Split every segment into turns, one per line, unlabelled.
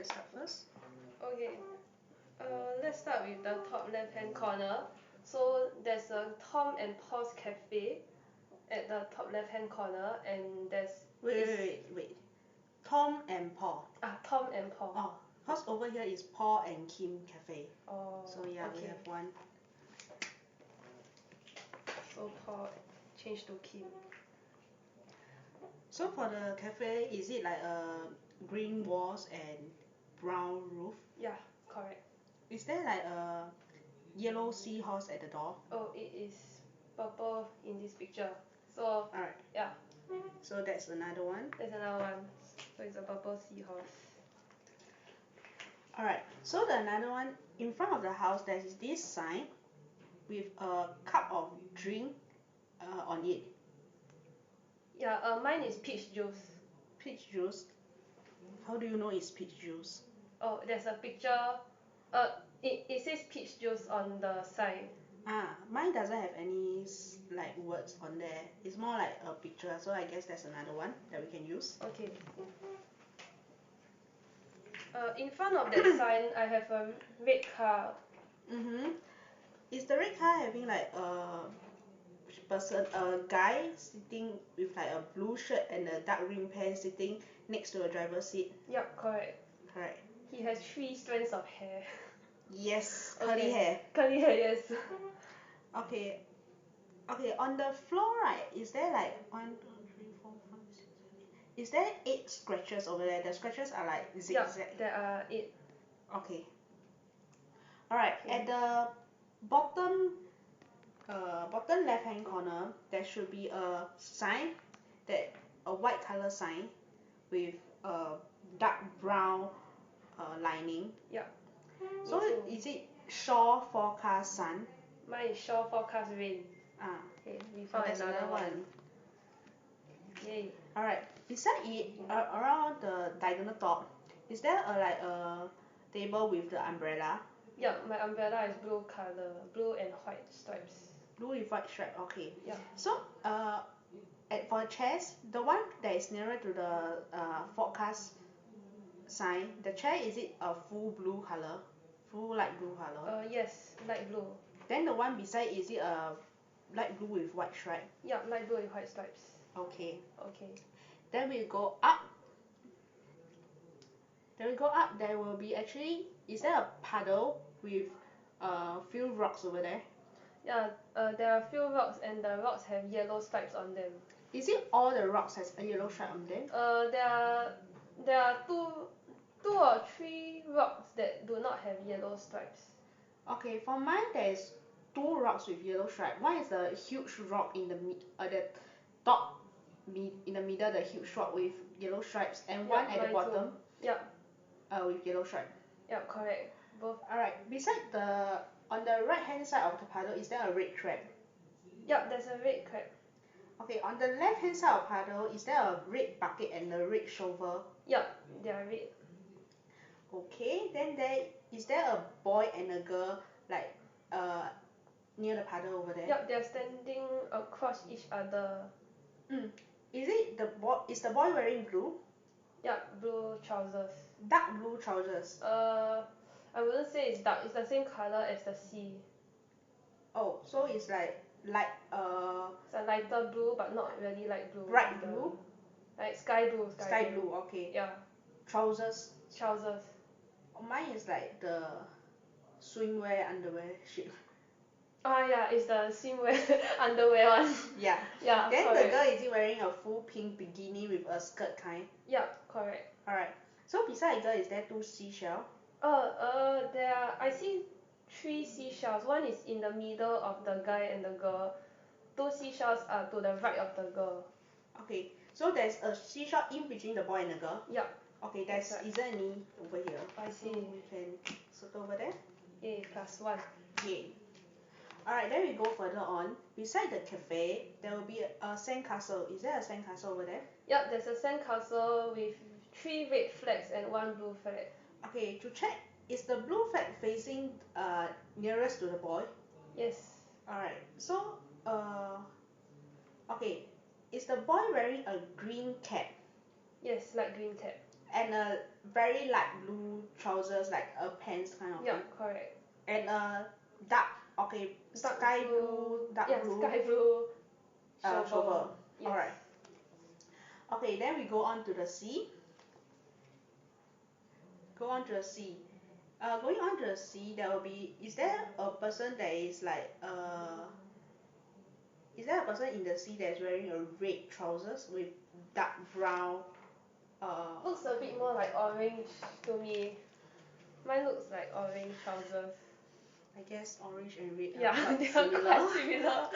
can start first.
Okay. Let's start with the top left hand corner. So there's a Tom and Paul's cafe at the top left hand corner, and there's
Wait. Tom and Paul.
Tom and Paul.
Oh, because over here is Paul and Kim cafe.
Oh,
So yeah, we
okay.
have one.
So Paul change to Kim.
So for the cafe, is it like a green walls and brown roof?
Yeah, correct.
Is there like a yellow seahorse at the door?
Oh, it is purple in this picture. So
Alright,
yeah,
so that's another one.
there's another one. So it's a purple seahorse.
Alright, so the another one in front of the house, there is this sign with a cup of drink on it.
Yeah, mine is peach juice.
Peach juice. How do you know it's peach juice?
Oh, there's a picture. It says peach juice on the sign.
Mine doesn't have any like words on there. It's more like a picture, so I guess that's another one that we can use.
Okay. In front of that sign, I have a red car.
Is the red car having like a guy sitting with like a blue shirt and a dark green pants sitting next to a driver's seat?
Yup, correct.
Correct.
He has 3 strands of hair.
Yes, curly hair.
Curly hair, yes.
Okay. Okay, on the floor, right, is there like 1, 2, 3, 4, 5, 6, 7, 8? Is there 8 scratches over there? The scratches are like zigzag.
Yup, there are 8.
Okay. Alright,
Okay.
at the bottom left hand corner, there should be a sign, a white color sign with a dark brown lining.
Yup.
So is it shore forecast sun?
Mine is shore forecast rain. Okay, we found another one. Yay.
Alright, beside it, around the diagonal top, is there like a table with the umbrella?
Yup, my umbrella is blue color, blue and white stripes.
Blue with white stripe, okay.
Yeah.
So for chairs, the one that is nearer to the forecast sign, the chair, is it a full blue color? Full light blue color?
Yes, light blue.
Then the one beside, is it a light blue with white stripe?
Yup, light blue with white stripes.
Okay.
Okay.
Then we go up. There will be actually, is there a puddle with a few rocks over there?
Yeah, there are a few rocks and the rocks have yellow stripes on them.
Is it all the rocks has a yellow stripe on them?
There are two or three rocks that do not have yellow stripes.
Okay, for mine there is 2 rocks with yellow stripe. One is the huge rock in the top in the middle, the huge rock with yellow stripes, and one at the bottom.
Yup.
With yellow stripe.
Yup, correct. Both.
Alright, beside on the right hand side of the puddle, is there a red crab?
Yup, there's a red crab.
Okay, on the left hand side of puddle, is there a red bucket and a red shovel?
Yup, they are red.
Okay, then is there a boy and a girl like near the puddle over there?
Yup, they are standing across each other.
Is the boy wearing blue?
Yup, blue trousers.
Dark blue trousers.
I wouldn't say it's dark. It's the same color as the sea.
Oh, so it's like light
It's a lighter blue, but not really light blue.
Bright blue?
Like sky blue.
Sky blue, okay.
Yeah.
Trousers.
Mine
is like the swimwear underwear shape.
Yeah, it's the swimwear underwear one.
Yeah.
Yeah,
then
correct.
The girl, is it wearing a full pink bikini with a skirt kind?
Yup, correct.
Alright. So beside the girl, is there 2 seashells?
I see 3 seashells. One is in the middle of the guy and the girl. 2 seashells are to the right of the girl.
Okay, so there's a seashell in between the boy and the girl?
Yup.
Okay, is there any over here?
I see.
So we can circle over there.
Yay, +1.
Yay. Alright, then we go further on. Beside the cafe, there will be a sandcastle. Is there a sandcastle over there?
Yup, there's a sandcastle with 3 red flags and 1 blue flag.
Okay, to check, is the blue flag facing nearest to the boy?
Yes.
Alright, so okay, is the boy wearing a green cap?
Yes, light green cap.
and a very light blue trousers, like a pants kind of
Yeah,
thing,
correct.
and a dark, okay,
Dark
sky
blue.
blue, dark
Yeah,
blue
sky blue.
shovel.
Yes.
Alright. Okay, then we go on to the sea. Go on to the sea. Going on to the sea, there will be. Is there a person that is like Is there a person in the sea that is wearing a red trousers with dark brown?
Looks a bit more like orange to me. Mine looks like orange trousers.
I guess orange and red
Yeah,
are quite
they are
similar.
quite similar.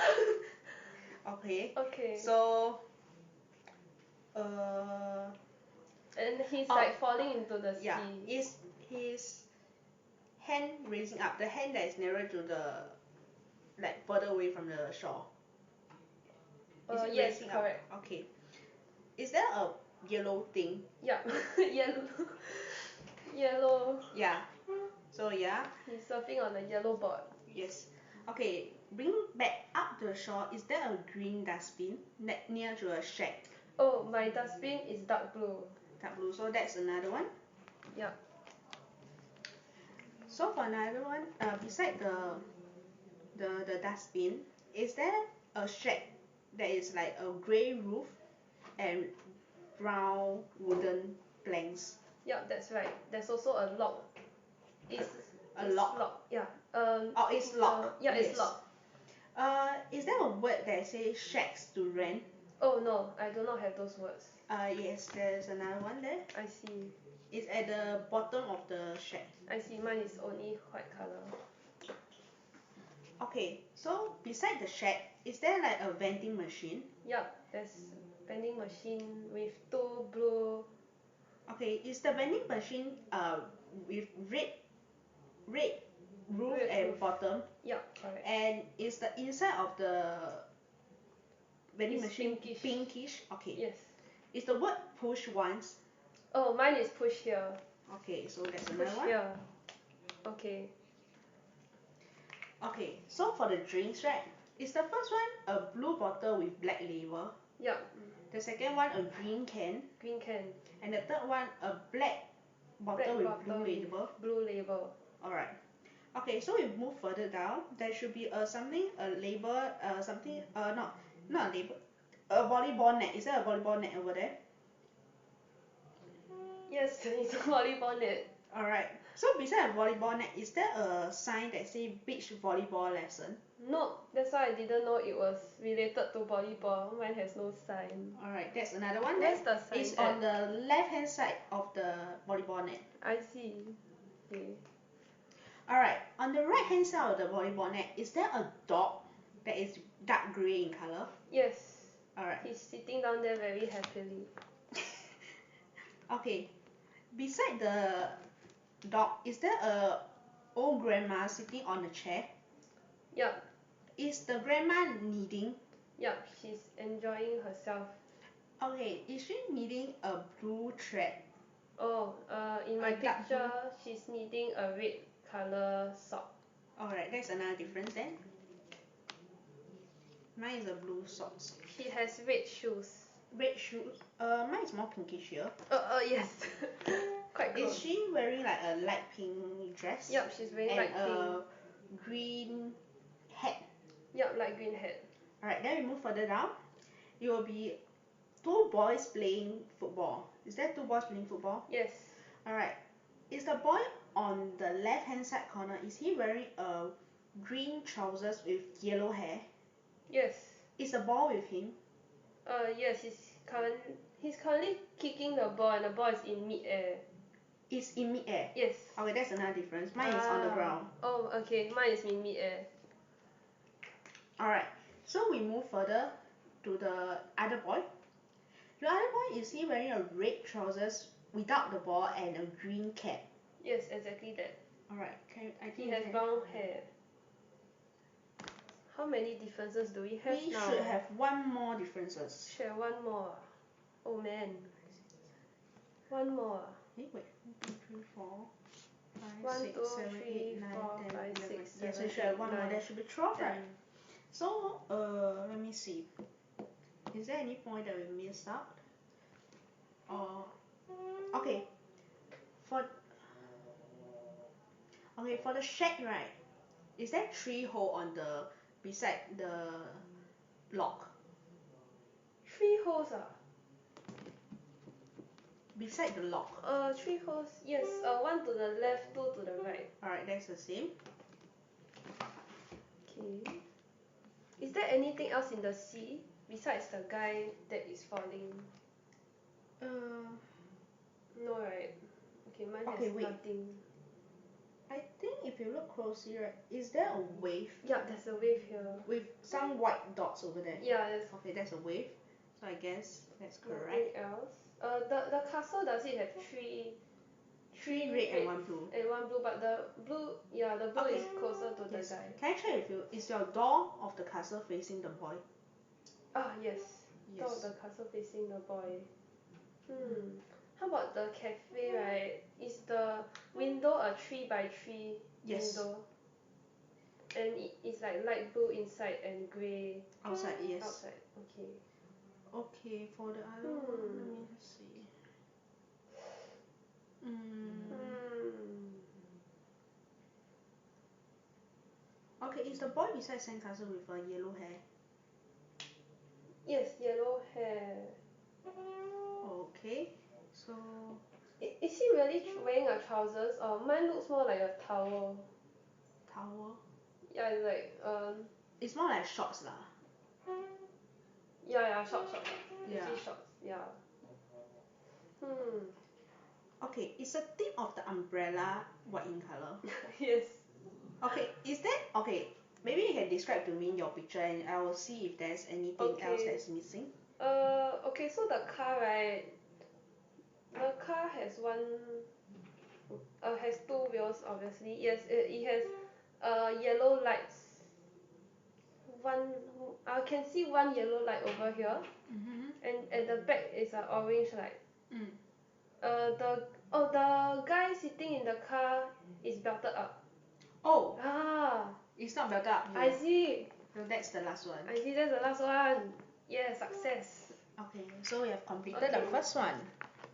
Okay.
Okay.
So, uh,
And he's
oh,
like falling into the
yeah,
sea.
is his hand raising up, the hand that is nearer to the, like further away from the shore. Is it
Yes,
raising
correct.
up? Okay. Is there a yellow thing?
Yeah, yellow. Yellow.
Yeah. So yeah.
He's surfing on a yellow board.
Yes. Okay. Bring back up to the shore. Is there a green dustbin near to a shack?
Oh, my dustbin is dark blue.
Dark blue. So that's another one.
Yeah.
So for another one, beside the dustbin, is there a shack that is like a grey roof and brown wooden planks?
Yeah, that's right. There's also a lock. It's
A
it's
lock.
locked. Yeah.
Oh, it's locked.
Yeah, it's
Yes.
locked.
Is there a word that says shacks to rent?
Oh no, I do not have those words.
Yes, there's another one there.
I see.
It's at the bottom of the shack.
I see. Mine is only white color.
Okay, so beside the shack, is there like a vending machine?
Yup, there's vending machine with two blue.
Okay, is the vending machine with red roof
Red
and
roof.
bottom,
Yup, correct.
and is the inside of the vending
It's
machine
pinkish.
pinkish? Okay.
Yes.
Is the word push once?
Oh, mine is push here.
Okay, so that's
Push
another one.
here. Okay.
Okay, so for the drinks, right? Is the first one a blue bottle with black label?
Yup.
The second one a green can,
Green can.
and the third one a black bottle
Black
with
bottle
blue
with
label.
blue label.
Alright. Okay, so we move further down. There should be a label, something, not a label, a volleyball net. Is there a volleyball net over there?
Yes, it's a volleyball net.
Alright. So beside the volleyball net, is there a sign that says beach volleyball lesson?
No, that's why I didn't know it was related to volleyball. Mine has no sign.
Alright, that's another one.
Where's the sign
It's
at?
on the left hand side of the volleyball net.
I see. Okay.
Alright, on the right hand side of the volleyball net, is there a dog that is dark grey in color?
Yes.
Alright.
He's sitting down there very happily.
Okay, beside the dog, is there a old grandma sitting on a chair?
Yup.
Is the grandma knitting?
Yup, she's enjoying herself.
Okay, is she knitting a blue thread?
Oh, in my
A dark blue?
picture, she's knitting a red color sock.
Alright, that's another difference then. Mine is a blue socks.
She has red shoes.
Red shoes. Mine is more pinkish here.
Yes. Quite close.
Is she wearing like a light pink dress?
Yup, she's wearing
and
light pink.
a green hat.
Yup, light green hat.
Alright, then we move further down. It will be two boys playing football. Is there two boys playing football?
Yes.
Alright. Is the boy on the left hand side corner, is he wearing a green trousers with yellow hair?
Yes.
Is the ball with him?
Yes, he's currently kicking the ball and the ball is in mid-air.
It's in mid-air?
Yes.
Okay, that's another difference. Mine is on the ground.
Oh, okay. Mine is in mid-air.
Alright, so we move further to the other boy. The other boy, is he wearing a red trousers without the ball and a green cap?
Yes, exactly that.
Alright, I
He
think
has brown hair. How many differences do we have
we
now?
should have one more differences.
Share one more. Oh man. One more.
Wait, 1, 2, 3, 4,
1,
5, 6,
2,
7,
3,
8, 9,
4,
10,
5,
11.
6,
Yes,
7,
we should have one
8,
more.
9,
There should be 12,
10.
right? So, let me see. Is there any point that we missed out? Or okay, For okay, for the shack right, is there 3 hole on the beside the lock?
3 holes ah?
Beside the lock.
3 holes. Yes. One to the left, two to the right.
Alright, that's the same.
Okay. Is there anything else in the sea besides the guy that is falling?
Uh,
No, right? Okay, mine
okay,
has
wait.
nothing.
I think if you look closely, right, is there a wave
Yeah, there's a wave here.
with some white dots over there?
Yeah, there's
Okay, that's a wave. So I guess that's correct.
nothing else. The castle, does it have three
Red and 1 blue.
and 1 blue, but the blue, yeah, the blue
Okay.
is closer to
Yes.
the guy.
Can I check with you? Is your door of the castle facing the boy?
Ah, yes. Door of
Yes.
the castle facing the boy. How about the cafe, right? Is the window a 3 by 3
Yes.
window? And it's like light blue inside and grey
Outside, yes.
outside. Okay.
Okay, for the other one, let me see. Okay, is the boy beside sandcastle with a yellow hair?
Yes, yellow hair.
Okay, so
Is he really wearing a trousers? Or mine looks more like a towel.
towel.
Yeah, it's like
It's more like shorts lah.
yeah, shorts.
Yeah.
Actually shorts, yeah.
Okay, is the tip of the umbrella white in color?
Yes.
Okay, is that okay? Maybe you can describe to me your picture and I will see if there's anything else
Okay.
that's missing.
Okay, so the car, right? The car has has 2 wheels, obviously. Yes, it has yellow lights. I can see 1 yellow light over here, and at the back is an orange light. The guy sitting in the car is belted up.
Oh,
Ah,
it's not belted up
I
here.
see.
So that's the last one.
I see. That's the last one. Yeah, success.
Okay, so we have completed the
Okay.
first one.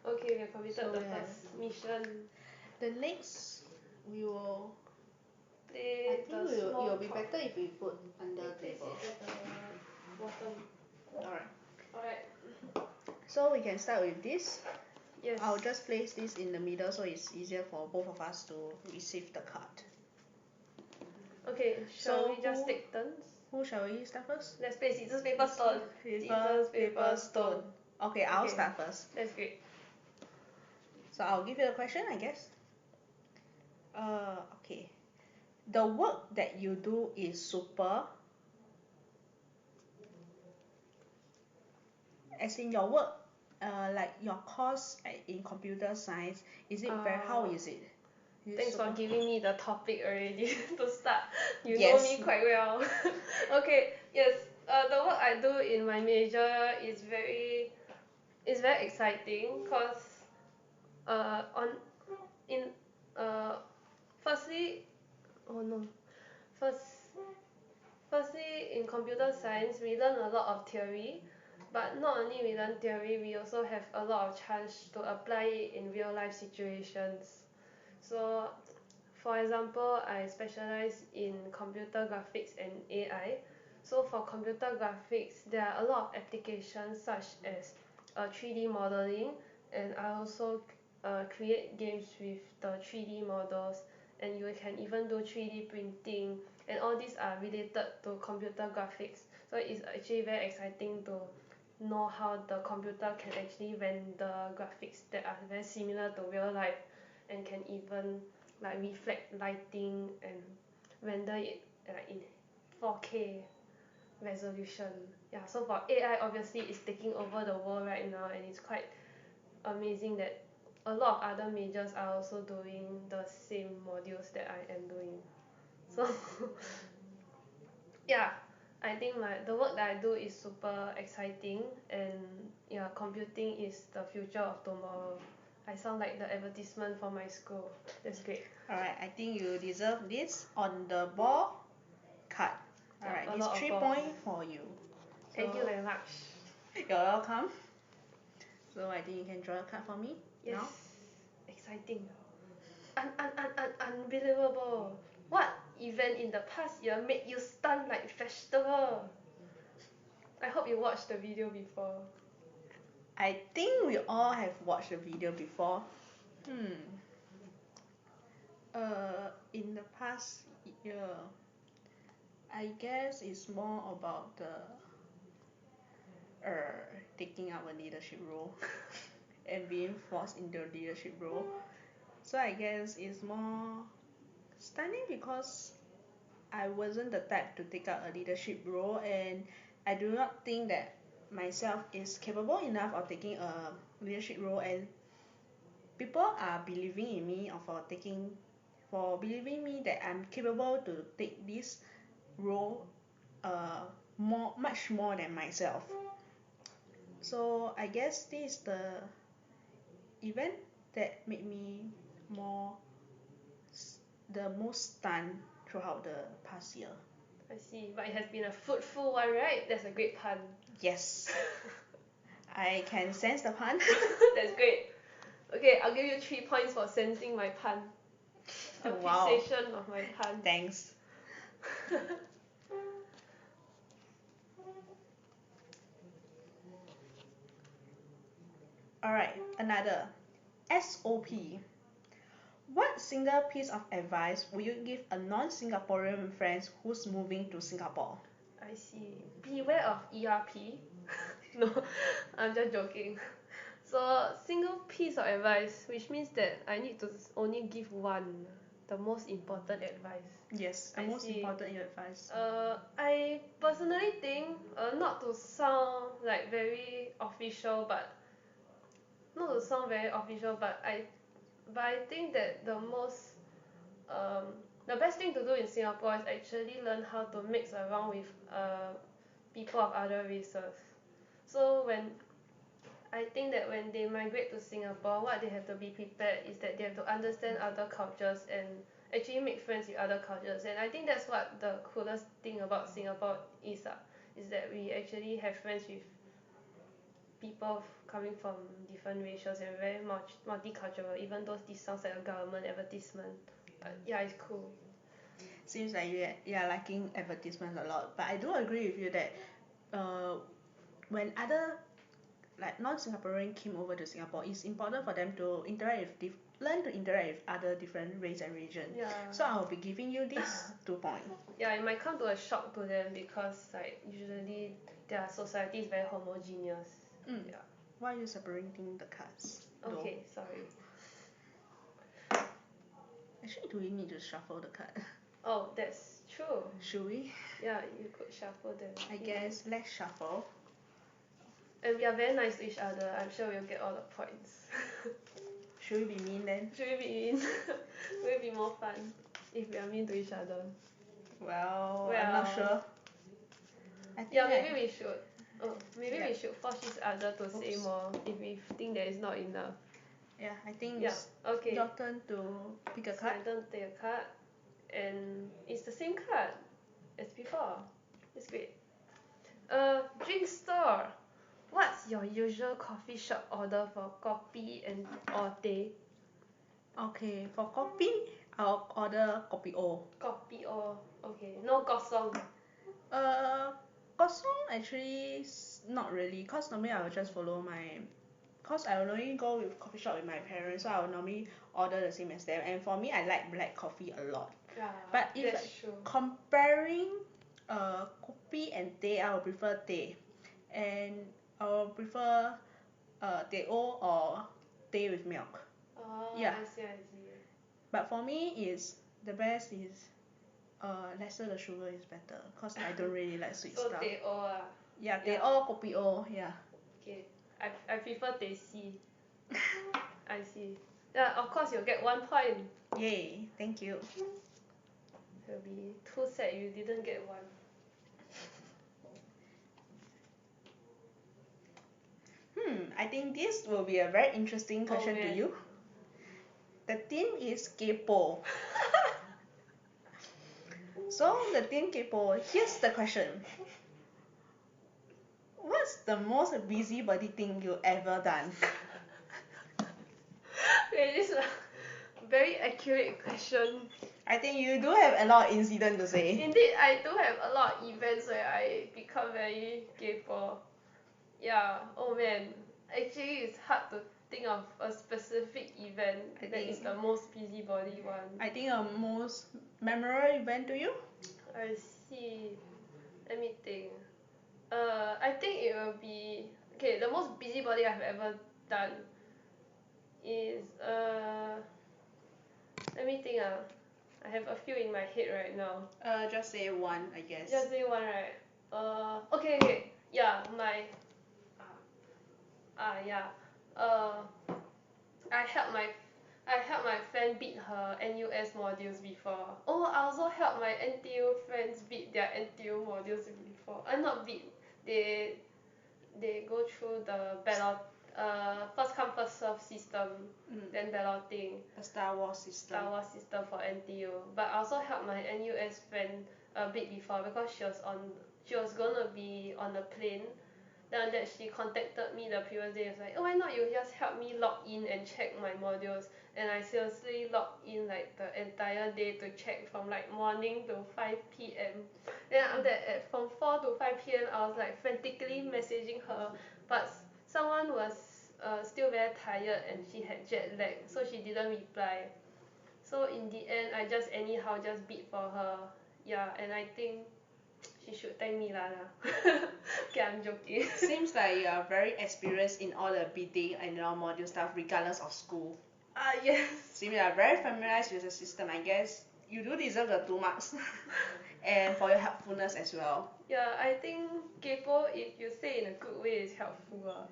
Okay, we have completed
So
the
we have-
first mission.
The next, we will. I
Play
think
the
it
small
will be
talk.
better if we put under
Place
table.
it at the bottom.
Alright.
Alright.
So we can start with this.
Yes.
I'll just place this in the middle so it's easier for both of us to receive the card.
Okay, shall
So
we just
who-
take turns?
Who shall we start first?
Let's play scissors, paper, stone.
Scissors, paper, stone. Okay, I'll
Okay.
start first.
That's great.
So I'll give you a question, I guess. Okay. The work that you do is super. As in your work, like your course in computer science, is it very? How is it? Is it
Thanks for
super?
giving me the topic already to start. You know
Yes.
me quite well. Okay, yes. The work I do in my major is very exciting cause on in firstly oh no first firstly in computer science we learn a lot of theory, but not only we learn theory, we also have a lot of chance to apply it in real life situations. So for example, I specialize in computer graphics and AI. So for computer graphics, there are a lot of applications such as 3D modeling, and I also create games with the 3D models, and you can even do 3D printing, and all these are related to computer graphics. So it's actually very exciting to know how the computer can actually render graphics that are very similar to real life and can even like reflect lighting and render it like in 4K resolution. Yeah, so for AI obviously it's taking over the world right now, and it's quite amazing that a lot of other majors are also doing the same modules that I am doing. So yeah, I think the work that I do is super exciting, and yeah, computing is the future of tomorrow. I sound like the advertisement for my school. That's great.
Alright, I think you deserve this on the ball card. Alright,
A
this
lot of
3
balls.
points for you.
Thank you
So,
very much.
you're welcome. So I think you can draw a card for me
Yes.
now.
exciting. Unbelievable. What event in the past year made you stunned like vegetable? I hope you watched the video before.
I think we all have watched the video before. In the past year, I guess it's more about the taking up a leadership role and being forced into a leadership role. So I guess it's more stunning because I wasn't the type to take up a leadership role, and I do not think that myself is capable enough of taking a leadership role, and people are believing in me or for believing me that I'm capable to take this role much more than myself. So I guess this is the event that made me more the most stunned throughout the past year.
I see, but it has been a fruitful one, right? That's a great pun.
Yes. I can sense the pun.
That's great. Okay, I'll give you 3 points for sensing my pun.
Wow.
Appreciation of my pun.
Thanks. Alright, another. SOP. What single piece of advice would you give a non-Singaporean friend who's moving to Singapore?
I see. Beware of ERP. No, I'm just joking. So, single piece of advice, which means that I need to only give one, the most important advice.
Yes, the
I
most
see.
important advice.
I personally think, not to sound like very official, but I think that the best thing to do in Singapore is actually learn how to mix around with people of other races. So I think that when they migrate to Singapore, what they have to be prepared is that they have to understand other cultures and actually make friends with other cultures. And I think that's what the coolest thing about Singapore is that we actually have friends with people coming from different races and very much multicultural, even though this sounds like a government advertisement. But yeah, it's cool.
Seems like you are liking advertisements a lot, but I do agree with you that when other like non-Singaporean came over to Singapore, it's important for them to learn to interact with other different race and region.
Yeah.
So I'll be giving you this 2 points.
Yeah, it might come to a shock to them because like usually their society is very homogeneous. Yeah.
Why are you separating the cards?
Okay, sorry.
Actually, do we need to shuffle the card?
Oh, that's true.
Should we?
Yeah, you could shuffle them.
I guess let's shuffle.
And we are very nice to each other. I'm sure we'll get all the points.
Should we be mean then?
Should we be mean? Will it be more fun if we are mean to each other?
Well, I'm not sure.
Yeah, maybe we should. Maybe
Yeah.
we should force each other to say more if we think that it's not enough.
Yeah, I think
Yeah,
it's
okay.
your turn to pick a
So
card.
I don't take a card, and it's the same card as before. It's great. Drink store. What's your usual coffee shop order for kopi or teh?
Okay, for kopi, I'll order kopi O.
Kopi or okay, no kosong.
Kosong actually not really, cause normally I will just follow cause I will normally go with coffee shop with my parents, so I will normally order the same as them. And for me, I like black coffee a lot.
Yeah,
But if
that's
like
true.
comparing kopi and teh, I will prefer teh, and I will prefer teh O or teh with milk.
Oh,
Yeah.
I see.
But for me, the best is lesser the sugar is better, cause I don't really like sweet
So
stuff.
teh O
Yeah, teh
Yeah.
O, kopi O, yeah.
Okay, I prefer teh C. I see. Yeah, of course you'll get 1 point.
Yay, thank you.
It'll be too sad you didn't get 1.
I think this will be a very interesting question to
man.
you. The theme is kaypoh. So the theme kaypoh, here's the question. What's the most busybody thing you ever done?
Okay, this one very accurate question.
I think you do have a lot of incident to say.
Indeed, I do have a lot of events where I become very kaypoh. Yeah, oh man. Actually, it's hard to think of a specific event that is the most busybody one.
I think a most memorable event to you?
I see. Let me think. I think it will be okay. The most busybody I've ever done is let me think. I have a few in my head right now.
Just say one, I guess.
Just say one, right? Okay. Yeah, yeah. Uh, I helped my friend beat her NUS modules before. Oh, I also helped my NTU friends beat their NTU modules before. Not beat. They go through the ballot first come first serve system, then balloting.
The Star Wars system.
Star Wars system for NTU. But I also helped my NUS friend beat before because she was gonna be on a plane. Then after that she contacted me the previous day. It's like, oh, why not you just help me log in and check my modules? And I seriously logged in like the entire day to check from like morning to 5 p.m. Then after that from 4 to 5 p.m. I was like frantically messaging her, but someone was still very tired and she had jet lag, so she didn't reply. So in the end, I just anyhow just beat for her. Yeah, and I think she should thank me lah. Okay, I'm joking.
Seems like you are very experienced in all the bidding and all module stuff regardless of school.
Yes.
Seems you are very familiarized with the system. I guess you do deserve the 2 marks. And for your helpfulness as well.
Yeah, I think kaypoh, if you say in a good way, is helpful.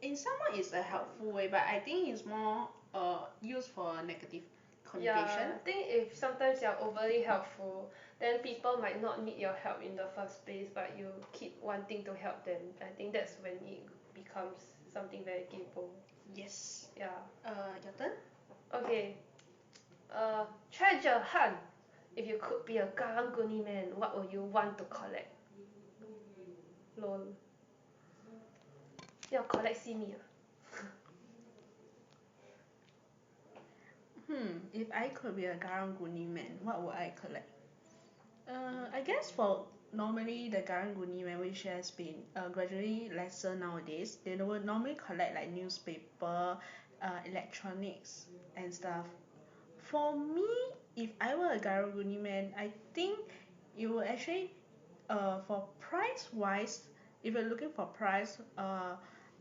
In some way it's a helpful way, but I think it's more used for negative connotation.
Yeah, I think if sometimes you're overly helpful, then people might not need your help in the first place, but you keep wanting to help them. I think that's when it becomes something very kaypoh.
Yes.
Yeah.
Your turn?
Okay. Treasure hunt. If you could be a karang-guni man, what would you want to collect? Lol.要collect simi ah?
If I could be a karang-guni man, what would I collect? I guess for normally the karang-guni man, which has been gradually lesser nowadays, they will normally collect like newspaper, electronics and stuff. For me, if I were a karang-guni man, I think it would actually for price wise, if you're looking for price,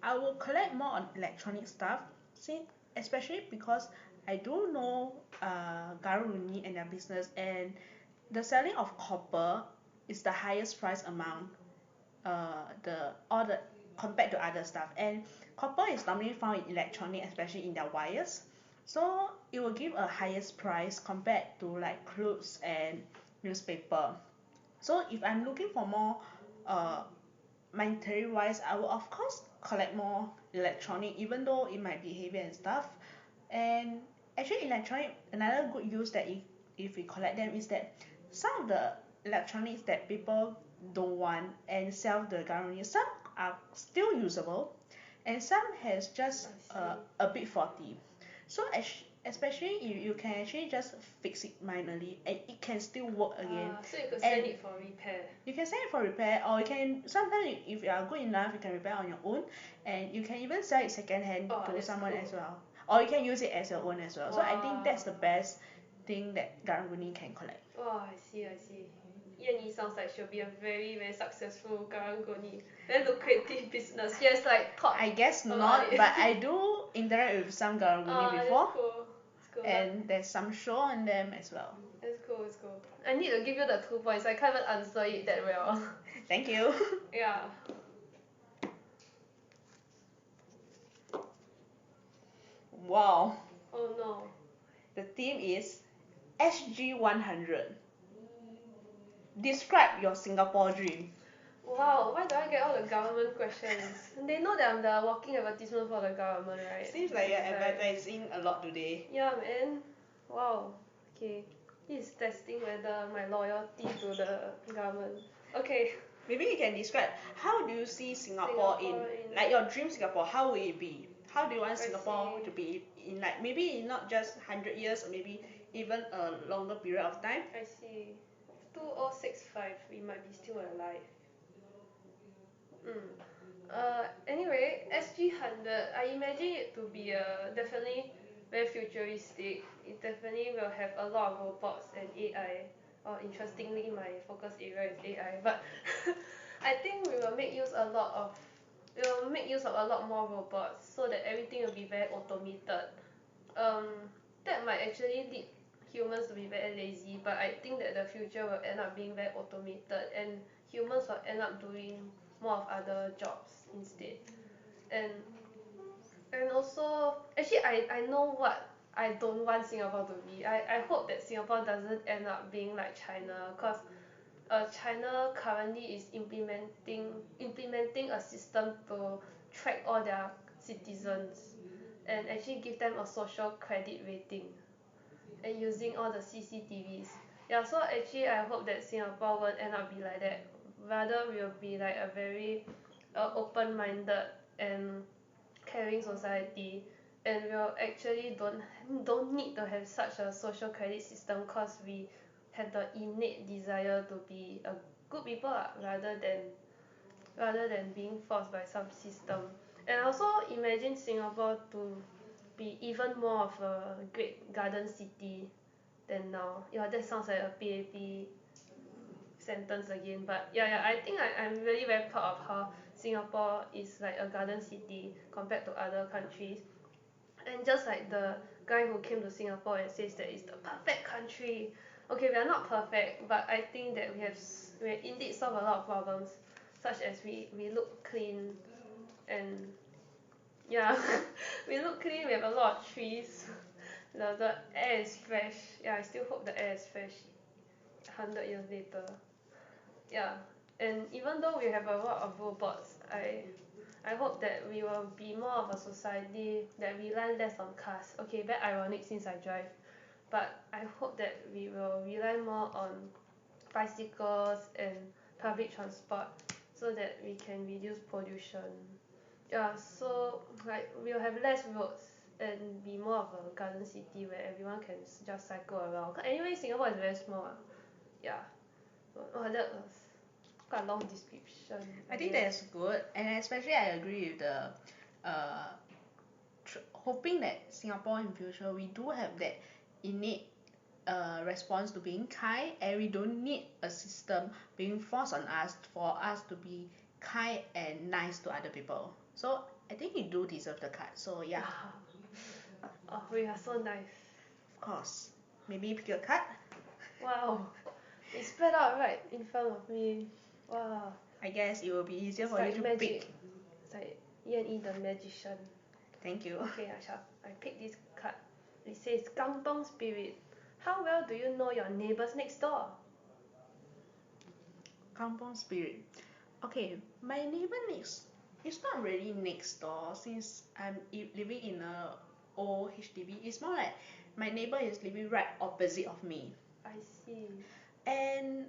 I will collect more on electronic stuff. See, especially because I do know karang-guni and their business, and the selling of copper is the highest price among the all the compared to other stuff. And copper is normally found in electronic, especially in their wires. So it will give a highest price compared to like clothes and newspaper. So if I'm looking for more uh monetary wise, I will of course collect more electronic, even though it might be heavy and stuff. And actually electronic, another good use that if we collect them is that some of the electronics that people don't want and sell the karang-guni, some are still usable and some has just a bit faulty. So especially you can actually just fix it manually and it can still work again.
So you could send it for repair.
You can send it for repair, or you can sometimes if you are good enough you can repair on your own, and you can even sell it second hand to someone as well, or you can use it as your own as well. So I think that's the best thing that karang-guni can collect.
I see. Yan-Yi sounds like she'll be a very very successful karang-guni, very lucrative business. She has like thought.
I guess not, but I do interact with some karang-guni before.
That's cool.
And there's some show on them as well.
That's cool. I need to give you the 2 points. I can't even answer it that well.
Thank you.
Yeah.
Wow.
Oh no.
The theme is SG100. Describe your Singapore dream.
Wow, why do I get all the government questions? They know that I'm the walking advertisement for the government, right?
Seems like you're advertising a lot today.
Yeah, man. Wow. Okay. This is testing whether my loyalty to the government. Okay.
Maybe you can describe how do you see Singapore in like your dream Singapore, how will it be? how do you want
I
Singapore to
see.
be in like maybe in not just 100 years or maybe even a longer period of time?
I see. 2065, we might be still alive. Mm. Anyway, SG-100, I imagine it to be definitely very futuristic. It definitely will have a lot of robots and AI. Oh, interestingly, my focus area is AI. But I think we will make use of a lot more robots so that everything will be very automated. Um, that might actually lead humans to be very lazy, but I think that the future will end up being very automated and humans will end up doing more of other jobs instead. And also actually I know what I don't want Singapore to be. I hope that Singapore doesn't end up being like China cause China currently is implementing a system to track all their citizens and actually give them a social credit rating and using all the CCTVs. Yeah, so actually I hope that Singapore won't end up be like that. Rather we'll be like a very open-minded and caring society and we'll actually don't need to have such a social credit system cause we have the innate desire to be a good people rather than being forced by some system. And I also imagine Singapore to be even more of a great garden city than now. Yeah, that sounds like a PAP sentence again. But yeah, I think I'm really very proud of how Singapore is like a garden city compared to other countries. And just like the guy who came to Singapore and says that it's the perfect country. Okay, we are not perfect, but I think that we have indeed solved a lot of problems, such as we look clean and yeah, we look clean. We have a lot of trees. The air is fresh. Yeah, I still hope the air is fresh 100 years later. Yeah, and even though we have a lot of robots, I hope that we will be more of a society that rely less on cars. Okay, very ironic since I drive, but I hope that we will rely more on bicycles and public transport so that we can reduce pollution. Yeah, so like we'll have less roads and be more of a garden city where everyone can just cycle around. 'Cause anyway, Singapore is very small. Yeah. Oh, that was quite a long description.
I think
Guess.
that's good, and especially I agree with the uh, hoping that Singapore in future we do have that innate response to being kind, and we don't need a system being forced on us for us to be kind and nice to other people. So I think you do deserve the card. So yeah,
Oh, we are so nice.
of course. Maybe pick a card.
Wow. It's spread out right in front of me. Wow.
I guess it will be easier
It's
for you
like
to
magic.
pick.
It's like Yan-Yi the magician.
Thank you.
Okay, I picked this card. It says Kampung Spirit. How well do you know your neighbors next door?
Kampung Spirit. Okay, my neighbor next, it's not really next door since I'm living in a old HDB. It's more like my neighbor is living right opposite of me.
I see.
And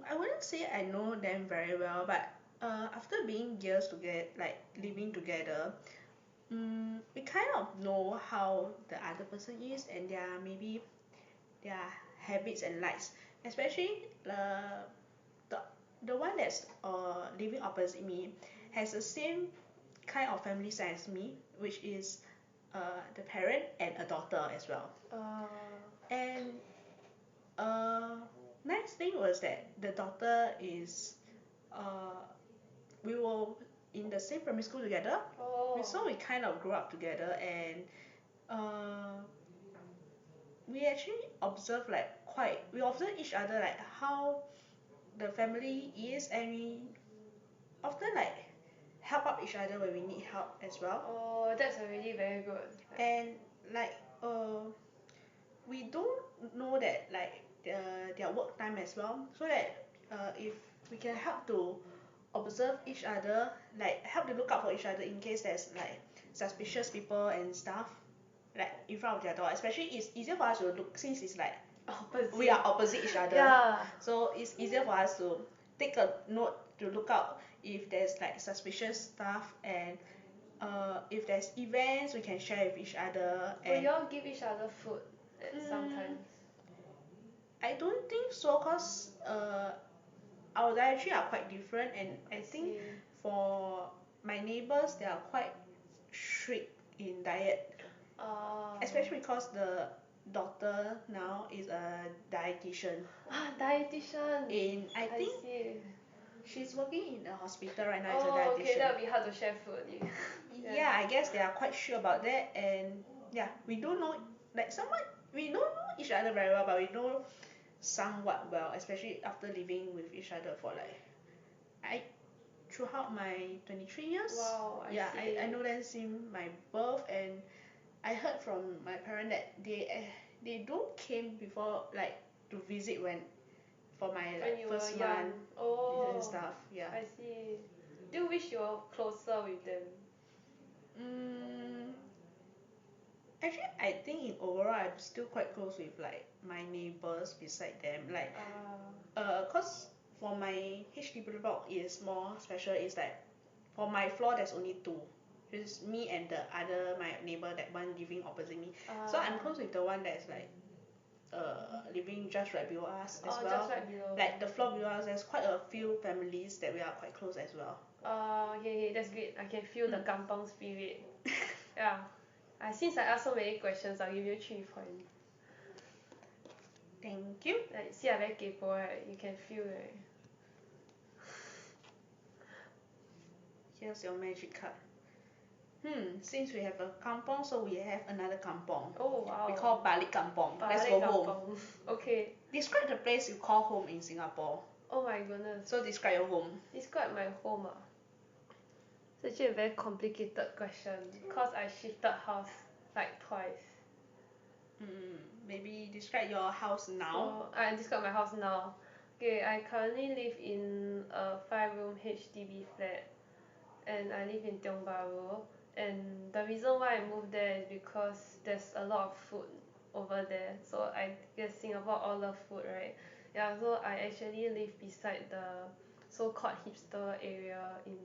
I wouldn't say I know them very well, but after being years together, like living together, we kind of know how the other person is and their habits and likes. Especially the the one that's living opposite me has the same kind of family size as me, which is the parent and a daughter as well. And uh, nice thing was that the daughter is uh, we were in the same primary school together.
Oh.
So we kind of grew up together, and uh, we actually we observe each other like how the family is, and we often like help out each other when we need help as well.
Oh, that's already very good.
And like we don't know that like their work time as well, so that if we can help to observe each other, like help to look out for each other in case there's like suspicious people and stuff like in front of their door. Especially it's easier for us to look since it's like
Opposite.
we are opposite each other.
Yeah.
So it's easier for us to take a note to look out if there's like suspicious stuff, and if there's events, we can share with each other.
Will
And
you all give each other food at
mm,
sometimes?
I don't think so, cause our dietary are quite different, and I
I
think
see.
for my neighbors they are quite strict in diet, especially because the daughter now is a dietitian.
Dietitian.
In I
I
think
see.
she's working in a hospital right now as a
Oh, okay,
dietitian.
that would be hard to share food.
Yeah, I guess they are quite sure about that, and yeah, we don't know, like somewhat we don't know each other very well, but we know somewhat well, especially after living with each other for like I throughout my 23 years.
Wow, I
Yeah,
see.
I know them since my birth, and I heard from my parents that they do came before, like to visit when for my
When
like
you were
first
young.
month and
Oh,
stuff. Yeah.
I see. Do you wish you were closer with them?
Mm, actually, I think in overall I'm still quite close with like my neighbors beside them. Like, cause for my HDB block is more special. Is like for my floor there's only two. Just me and the other my neighbor, that one living opposite me. So I'm close with the one that's like living just right below us as
Oh, just
well.
right below.
Like the floor below us, there's quite a few families that we are quite close as well.
Okay, that's great. I can feel the kampong spirit. Yeah. Since I asked so many questions, I'll give you 3 points.
Thank you.
Like, see, I very kaypoh, right? You can feel, right?
Here's your magic card. Since we have a kampong, so we have another kampong.
Oh, wow.
We call Balik Kampong. Let's
Balik
go home.
kampong. Okay.
Describe the place you call home in Singapore.
Oh my goodness.
So describe your home.
Describe my home. It's actually a very complicated question because I shifted house like twice.
Maybe describe your house now.
So I describe my house now. Okay, I currently live in a 5-room HDB flat, and I live in Tiong Bahru. And the reason why I moved there is because there's a lot of food over there. So I guess Singapore all love food, right? Yeah, so I actually live beside the so-called hipster area in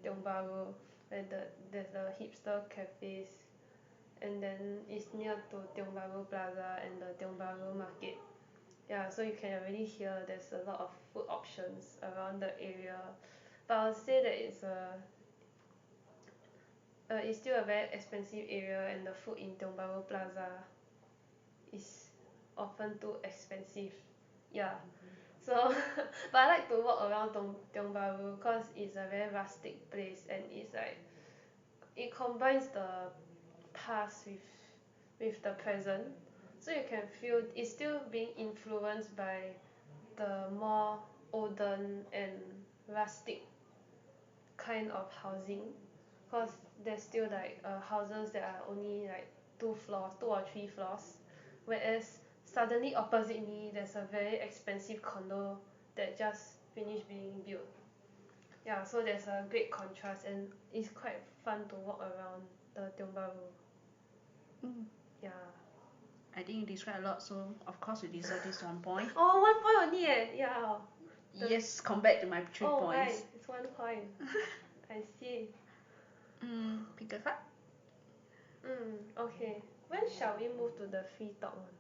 Tiong Bahru, where there's the hipster cafes, and then it's near to Tiong Bahru Plaza and the Tiong Bahru Market. Yeah, so you can already hear there's a lot of food options around the area. But I'll say that it's still a very expensive area, and the food in Tiong Bahru Plaza is often too expensive. Yeah. So, but I like to walk around Tiong Bahru because it's a very rustic place, and it's like it combines the past with the present, so you can feel it's still being influenced by the more olden and rustic kind of housing, because there's still like houses that are only like 2 floors, 2 or 3 floors, whereas suddenly opposite me there's a very expensive condo that just finished being built. Yeah, so there's a great contrast, and it's quite fun to walk around the Tiong Bahru. Yeah.
I think you describe a lot, so of course you deserve this 1 point.
Oh, 1 point only eh. Yeah.
Yes, compared to my 3
Oh,
points.
right. It's 1 point. I see.
Pick a card.
Okay. When shall we move to the free talk one?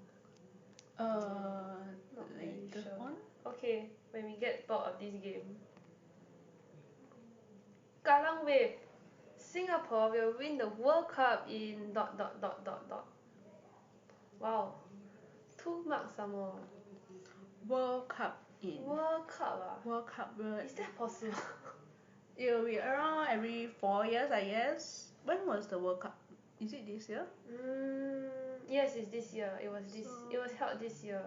Not very
Later
sure.
on.
Okay, when we get bored of this game. Kallang Wave. Singapore will win the World Cup in dot dot dot dot dot. Wow. 2 marks some more.
World Cup in.
World Cup
World Cup.
Is that possible?
It will be around every 4 years, I guess. When was the World Cup? Is it this year?
Yes, it's this year. It was held this year.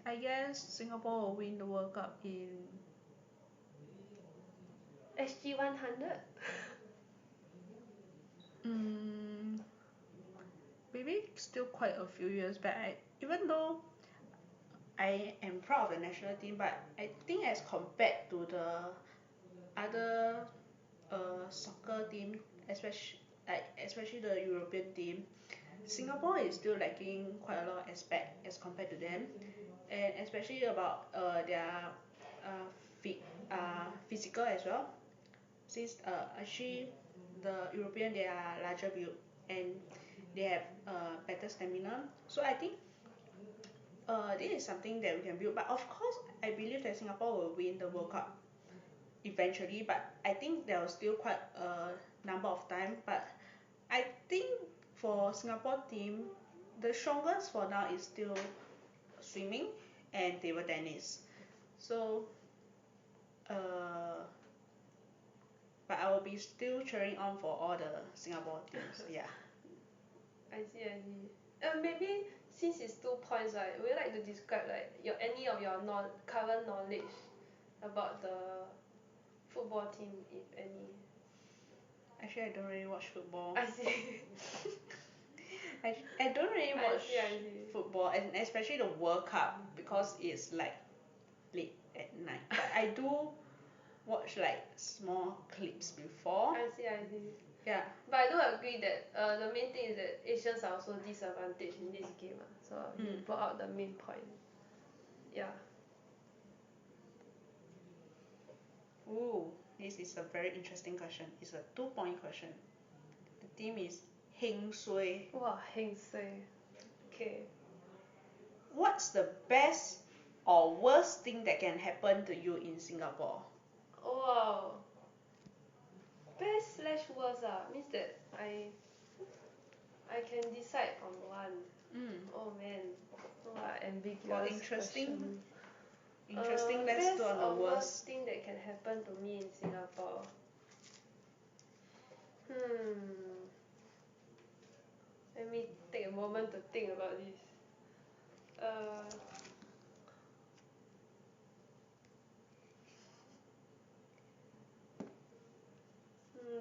I guess Singapore will win the World Cup in
SG 100.
maybe still quite a few years back. Even though I am proud of the national team, but I think as compared to the other soccer team, especially the European team, Singapore is still lacking quite a lot of aspect as compared to them, and especially about their uh, physical as well. since actually the European they are larger build and they have better stamina. So I think this is something that we can build. But of course, I believe that Singapore will win the World Cup eventually. But I think there was still quite a number of time. But I think for Singapore team, the strongest for now is still swimming and table tennis. So uh, but I will be still cheering on for all the Singapore teams. Yeah.
I see, I see. Maybe since it's 2 points, right, would you like to describe like your any of your current knowledge about the football team, if any?
Actually, I don't really watch football.
I see.
I don't really
I
watch
see, I see.
football, and especially the World Cup because it's like late at night. But I do watch like small clips before.
I see, I see.
Yeah.
But I do agree that the main thing is that Asians are also disadvantaged in this game. So he brought out the main point. Yeah.
Ooh, this is a very interesting question. It's a 2 point question. The team is heng suay.
Wow, heng suay. Okay.
What's the best or worst thing that can happen to you in Singapore?
Wow. Best slash worst means that I can decide on one. Oh man. What
For
ambiguous question.
let's do
Best
on the
or worst
worst.
thing that can happen to me in Singapore. Hmm. Let me take a moment to think about this. Uh,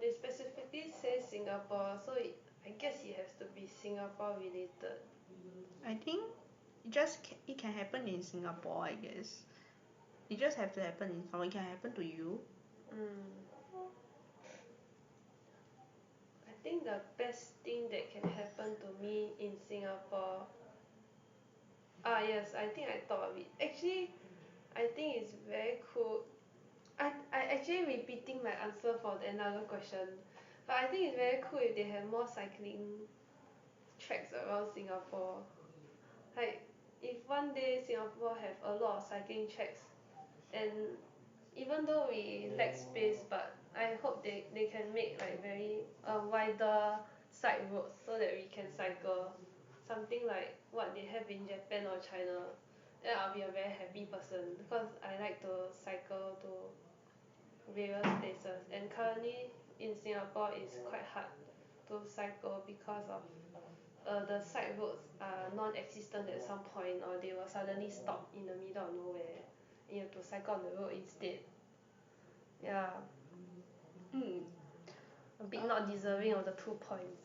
they specifically say Singapore, so I guess it has to be Singapore related.
I think it can happen in Singapore, I guess. It just have to happen in Singapore. It can happen to you.
I think the best thing that can happen to me in Singapore. Yes, I think I thought of it. Actually, I think it's very cool. I actually repeating my answer for another question, but I think it's very cool if they have more cycling tracks around Singapore. Like if one day Singapore have a lot of cycling tracks, and even though we lack space, but I hope they can make like very wider side roads so that we can cycle, something like what they have in Japan or China. Then I'll be a very happy person because I like to cycle to various places, and currently in Singapore it's quite hard to cycle because of the side roads are non-existent at some point, or they will suddenly stop in the middle of nowhere and you have to cycle on the road instead. Yeah,
Mm.
a bit not deserving of the 2 points.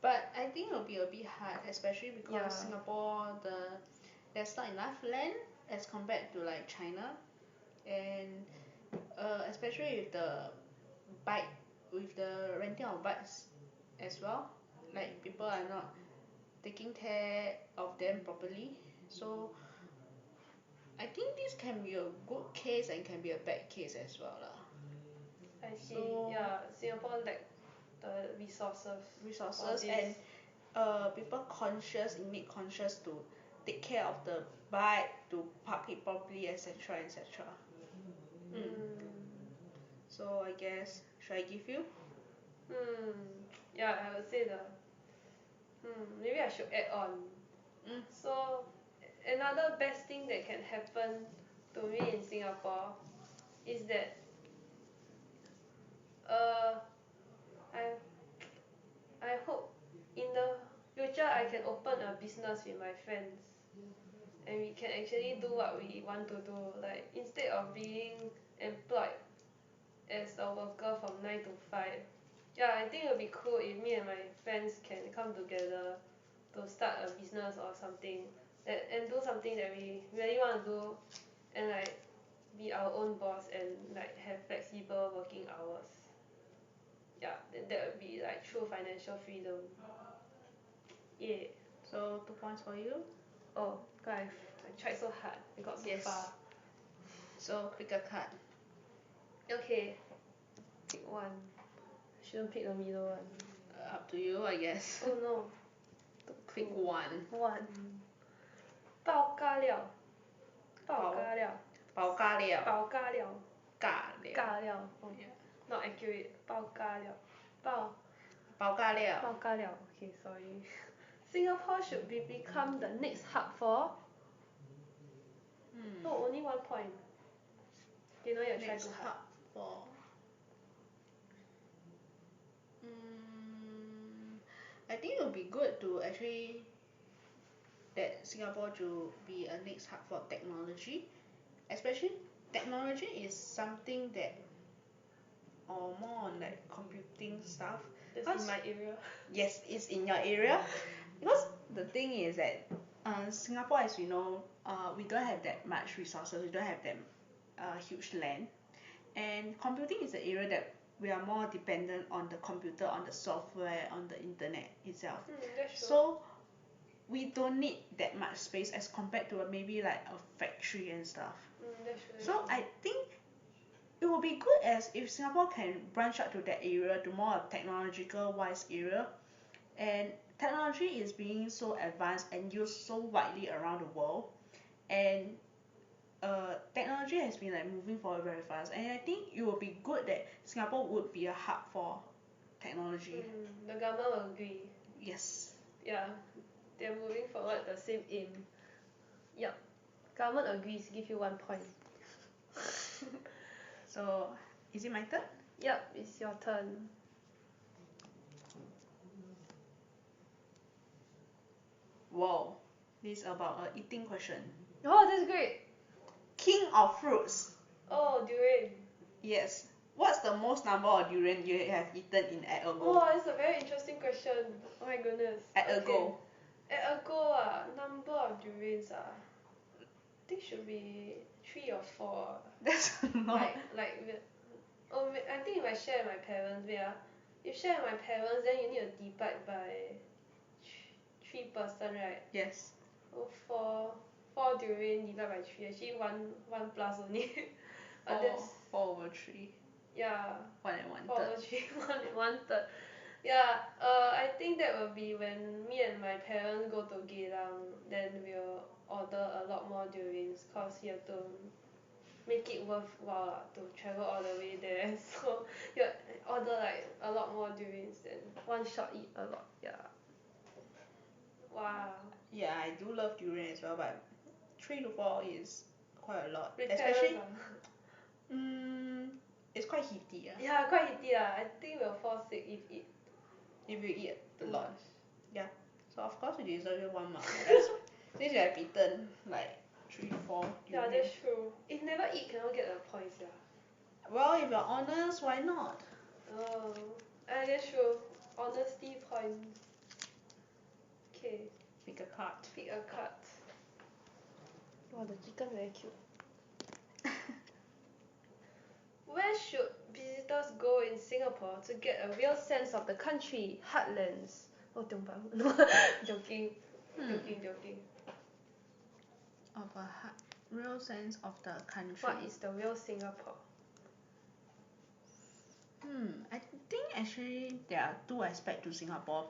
But I think it'll be a bit hard, especially because
Yeah.
Singapore there's not enough land as compared to like China, and especially with the renting of bikes as well. Like people are not taking care of them properly. So I think this can be a good case and can be a bad case as well lah.
I see.
So
Yeah, Singapore lack the resources for this.
and people conscious to take care of the bike, to park it properly, etc., etc. So I guess should I give you?
Yeah, I would say maybe I should add on. So another best thing that can happen to me in Singapore is that uh I I hope in the future I can open a business with my friends, and we can actually do what we want to do, like instead of being employed as a worker from 9 to 5. Yeah, I think it would be cool if me and my friends can come together to start a business or something, and do something that we really want to do, and like be our own boss and like have flexible working hours. Yeah, that would be like true financial freedom. Yeah.
So 2 points for you.
Oh, guys, I tried so hard. I got so
Yes.
far.
So pick a card.
Okay. Pick one. Shouldn't pick the middle one.
Up to you, I guess.
Oh no.
Pick one.
One. 爆咖料。爆咖料。
爆咖料。
爆咖料。
咖料。
咖料。Oh,
Yeah.
not accurate. 爆咖料。爆。
爆咖料。
爆咖料. Okay, sorry. Singapore should become the next hub for. Oh, only 1 point. You know, you try
Next
too hard.
hub for. I think it would be good to actually that Singapore to be a next hub for technology, especially technology is something that or more on like computing stuff.
That's in my area.
Yes, it's in your area because the thing is that Singapore, as we know, we don't have that much resources, we don't have that huge land, and computing is the area that we are more dependent on the computer, on the software, on the internet itself.
That's true.
So we don't need that much space as compared to maybe like a factory and stuff.
That's true.
So I think it would be good as if Singapore can branch out to that area, to more a technological wise area, and technology is being so advanced and used so widely around the world, and technology has been like moving forward very fast, and I think it would be good that Singapore would be a hub for technology.
The government will agree.
Yes.
Yeah, they're moving forward the same aim. Yup. Government agrees, give you 1 point.
So, is it my turn?
Yup, it's your turn.
Wow, this is about a eating question.
Oh, that's great.
King of fruits.
Oh, durian.
Yes. What's the most number of durian you have eaten in at a go?
Oh, it's a very interesting question. Oh my goodness.
At a go.
At a go, number of durians, I think should be 3 or 4.
That's not.
I think if I share with my parents, if share with my parents, then you need to divide by 3 person, right?
Yes.
Oh, 4 durian divide by 3, actually 1 plus only. But that's
4/3.
yeah.
1 and 1
4
third.
over 3, 1 and 1 third. Yeah, I think that will be when me and my parents go to Geylang, then we'll order a lot more durians, cause you have to make it worthwhile to travel all the way there. So you order like a lot more durians, then one shot eat a lot. Yeah. Wow.
Yeah, I do love durian as well, but 3 to 4 is quite a lot.
With
Especially,
parents,
it's quite heaty.
yeah, quite heaty. I think we'll fall sick if
If you eat a
too
lot.
much.
Yeah. So of course you deserve your 1 mark. Since you have eaten like 3 to 4
Yeah,
durian.
that's true. If never eat, cannot get the points, yeah.
Well, if you're honest, why not?
Oh, that's true. Honesty points. Okay,
Pick a card.
pick a card. Wow, the chicken very cute. Where should visitors go in Singapore to get a real sense of the country, heartlands? Oh, Tiong Bahru. No, joking. Joking.
Of a real sense of the country.
What is the real Singapore?
I think actually there are 2 aspects to Singapore.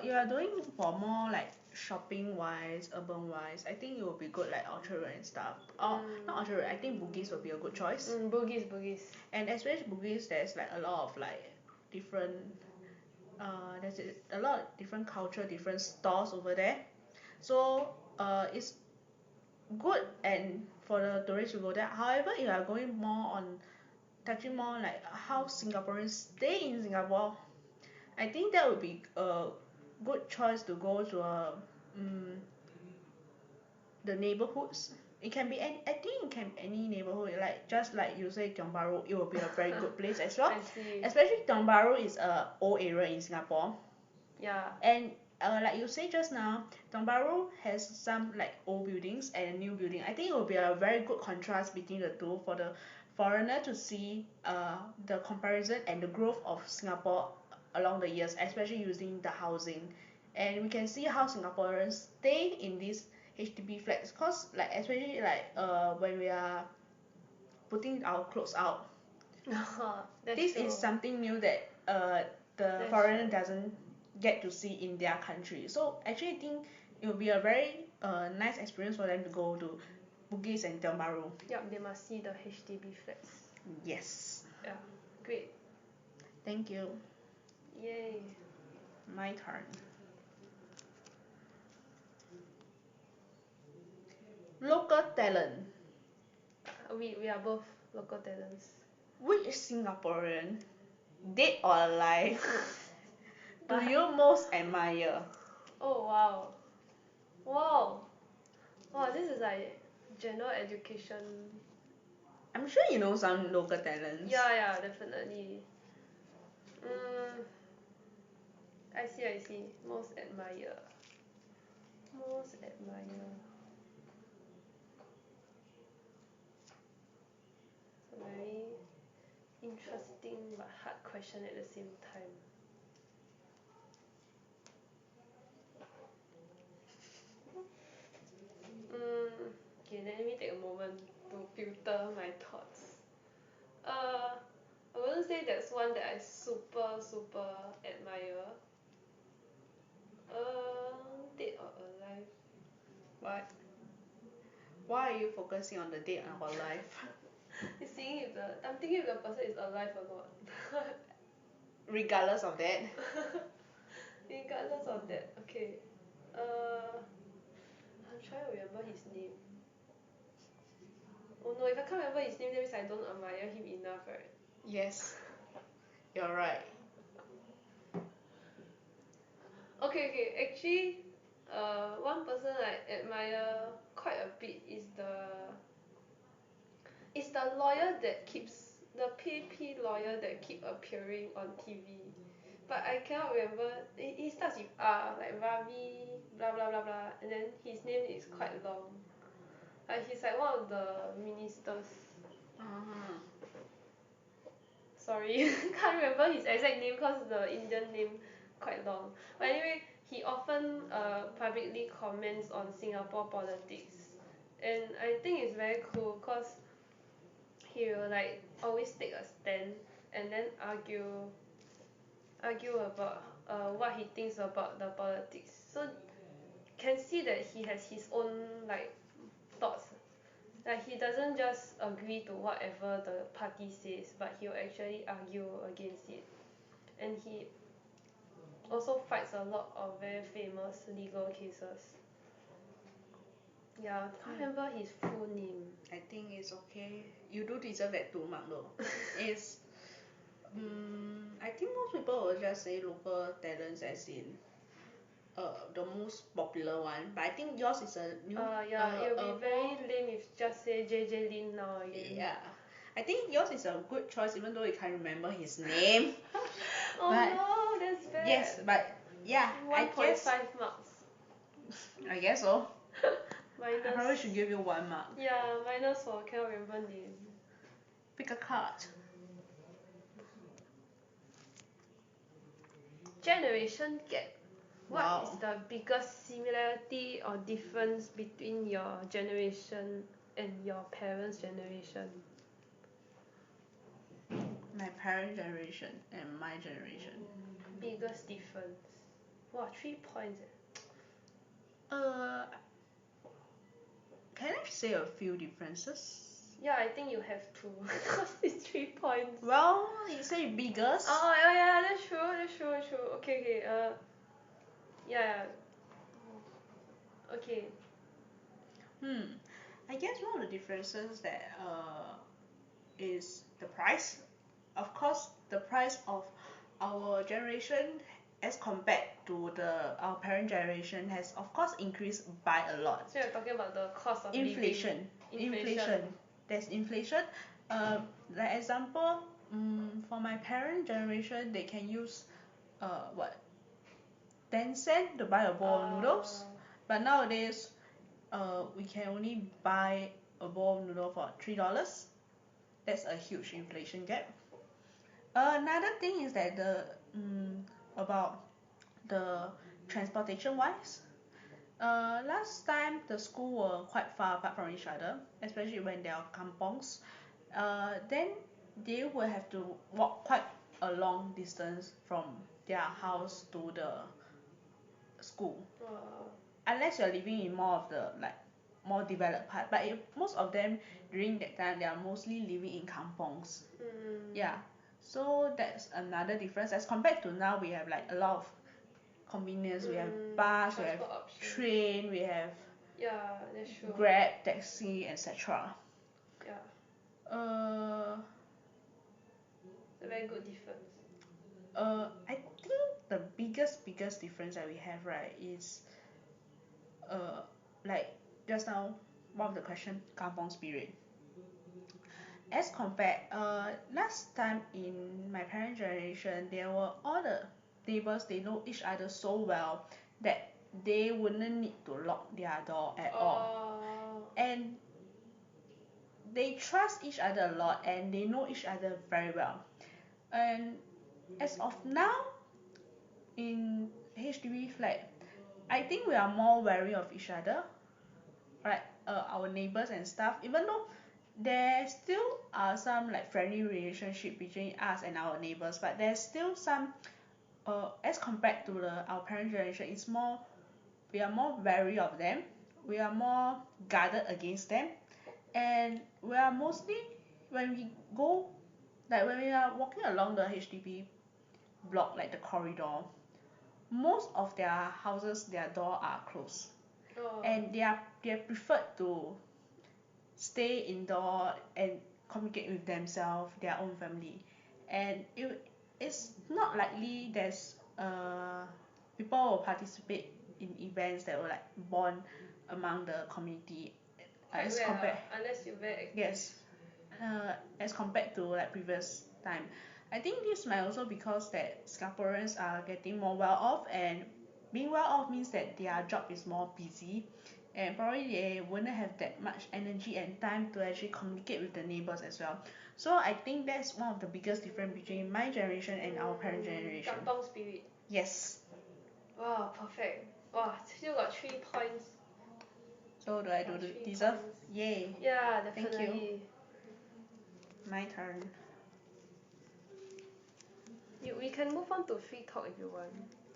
You are doing for more like shopping wise, urban wise, I think it will be good like Orchard Road and stuff. Or not Orchard Road, I think Bugis will be a good choice.
Bugis.
And especially Bugis, there's like a lot of like different there's a lot of different culture, different stores over there. So it's good and for the tourists to go there. However, if you are going more on touching more like how Singaporeans stay in Singapore, I think that would be a good choice to go to the neighborhoods. It can be any, I think it can be any neighborhood, like just like you say Tiong Bahru, it will be a very good place as well.
I see.
Especially Tiong Bahru is a old area in Singapore.
Yeah.
And like you say just now, Tiong Bahru has some like old buildings and a new building. I think it will be a very good contrast between the two for the foreigner to see the comparison and the growth of Singapore along the years, especially using the housing. And we can see how Singaporeans stay in these HDB flats, cause like especially like when we are putting our clothes out,
That's
This
true.
is something new that the
That's
foreigner
true.
doesn't get to see in their country. So actually I think it will be a very nice experience for them to go to Bugis and Tiong Bahru.
Yup, they must see the HDB flats.
Yes.
Yeah, great.
Thank you.
Yay.
My turn. Local talent.
We are both local talents.
Which Singaporean, dead or alive, do
What?
you most admire?
Oh wow. Wow. Wow, this is like general education.
I'm sure you know some local talents.
Yeah, definitely. I see. Most admire. Most admire. It's a very interesting but hard question at the same time. Okay, let me take a moment to filter my thoughts. Uh, I wouldn't say there's one that I super admire. Dead or alive?
What? Why are you focusing on the dead or alive?
I'm thinking if the person is alive or not.
Regardless of that.
Regardless of that, okay. I'm trying to remember his name. Oh no, if I can't remember his name, that means I don't admire him enough, right?
Yes, you're right.
Okay. Actually, one person I admire quite a bit is the lawyer that keeps the P lawyer that keep appearing on TV. But I cannot remember. He starts with R, like Ravi, blah blah blah blah, and then his name is quite long. Like he's like one of the ministers.
Uh-huh.
Sorry, can't remember his exact name cause the Indian name quite long. But anyway, he often publicly comments on Singapore politics, and I think it's very cool cause he will like always take a stand and then argue about what he thinks about the politics. So can see that he has his own like thoughts. Like he doesn't just agree to whatever the party says, but he'll actually argue against it. And he also fights a lot of very famous legal cases. Yeah, can't remember his full name.
I think it's okay. You do deserve that 2 mark though. It's I think most people will just say local talents as in the most popular one. But I think yours is a new
Yeah, it will
a
be
more
very lame if just say JJ Lin now again.
yeah. I think yours is a good choice even though you can't remember his name.
Oh
But
no, that's bad.
yes, but yeah, I
1.5
guess
marks.
I guess so. I
Minus.
probably should give you 1 mark.
Yeah, minus for cannot remember name.
Pick a card.
Generation gap. What
Wow.
is the biggest similarity or difference between your generation and your parents' generation?
My parent generation and my generation.
Biggest difference. Wow, 3 points.
Uh, can I say a few differences?
Yeah, I think you have to because it's 3 points.
Well, you say biggest.
Oh yeah, that's true. Okay. Yeah. Okay.
I guess one of the differences that is the price. Of course, the price of our generation as compared to our parent generation has of course increased by a lot.
So you're talking about the cost of
Inflation.
living.
Inflation. There's inflation. Like example, for my parent generation, they can use what 10 cent to buy a bowl of noodles, but nowadays we can only buy a bowl of noodle for $3. That's a huge inflation gap. Another thing is that about the transportation wise. Last time the school were quite far apart from each other, especially when there are kampongs. Then they will have to walk quite a long distance from their house to the school.
Wow.
Unless you're living in more of the like more developed part. But most of them during that time they are mostly living in kampongs. Yeah. So that's another difference. As compared to now, we have like a lot of convenience. We have bus, we have
Transport options.
train, we have
Yeah, that's true.
Grab, taxi, etc.
Yeah,
Uh,
it's a very good difference.
I think the biggest difference that we have, right, is like just now one of the question, kampong spirit. As compared, last time in my parent generation, there were all the neighbors, they know each other so well that they wouldn't need to lock their door at all. And they trust each other a lot and they know each other very well. And as of now, in HDB flat, I think we are more wary of each other, right? Our neighbors and stuff, even though there still are some like friendly relationship between us and our neighbors, but there's still some as compared to our parent generation, it's more, we are more wary of them, we are more guarded against them, and we are mostly, when we go, like when we are walking along the HDB block, like the corridor, most of their houses, their door are closed, and they preferred to stay indoor and communicate with themselves, their own family. And it's not likely there's people will participate in events that will like bond among the community as compared,
Unless you're very active.
yes, as compared to like previous time. I think this might also because that Singaporeans are getting more well off, and being well off means that their job is more busy, and probably they wouldn't have that much energy and time to actually communicate with the neighbors as well. So I think that's one of the biggest difference between my generation and our parent generation.
Kampong spirit.
Yes.
Wow, perfect. Wow, still got 3 points.
So do I deserve? Yay.
Yeah,
Thank
definitely.
you. My turn.
We can move on to free talk if you want.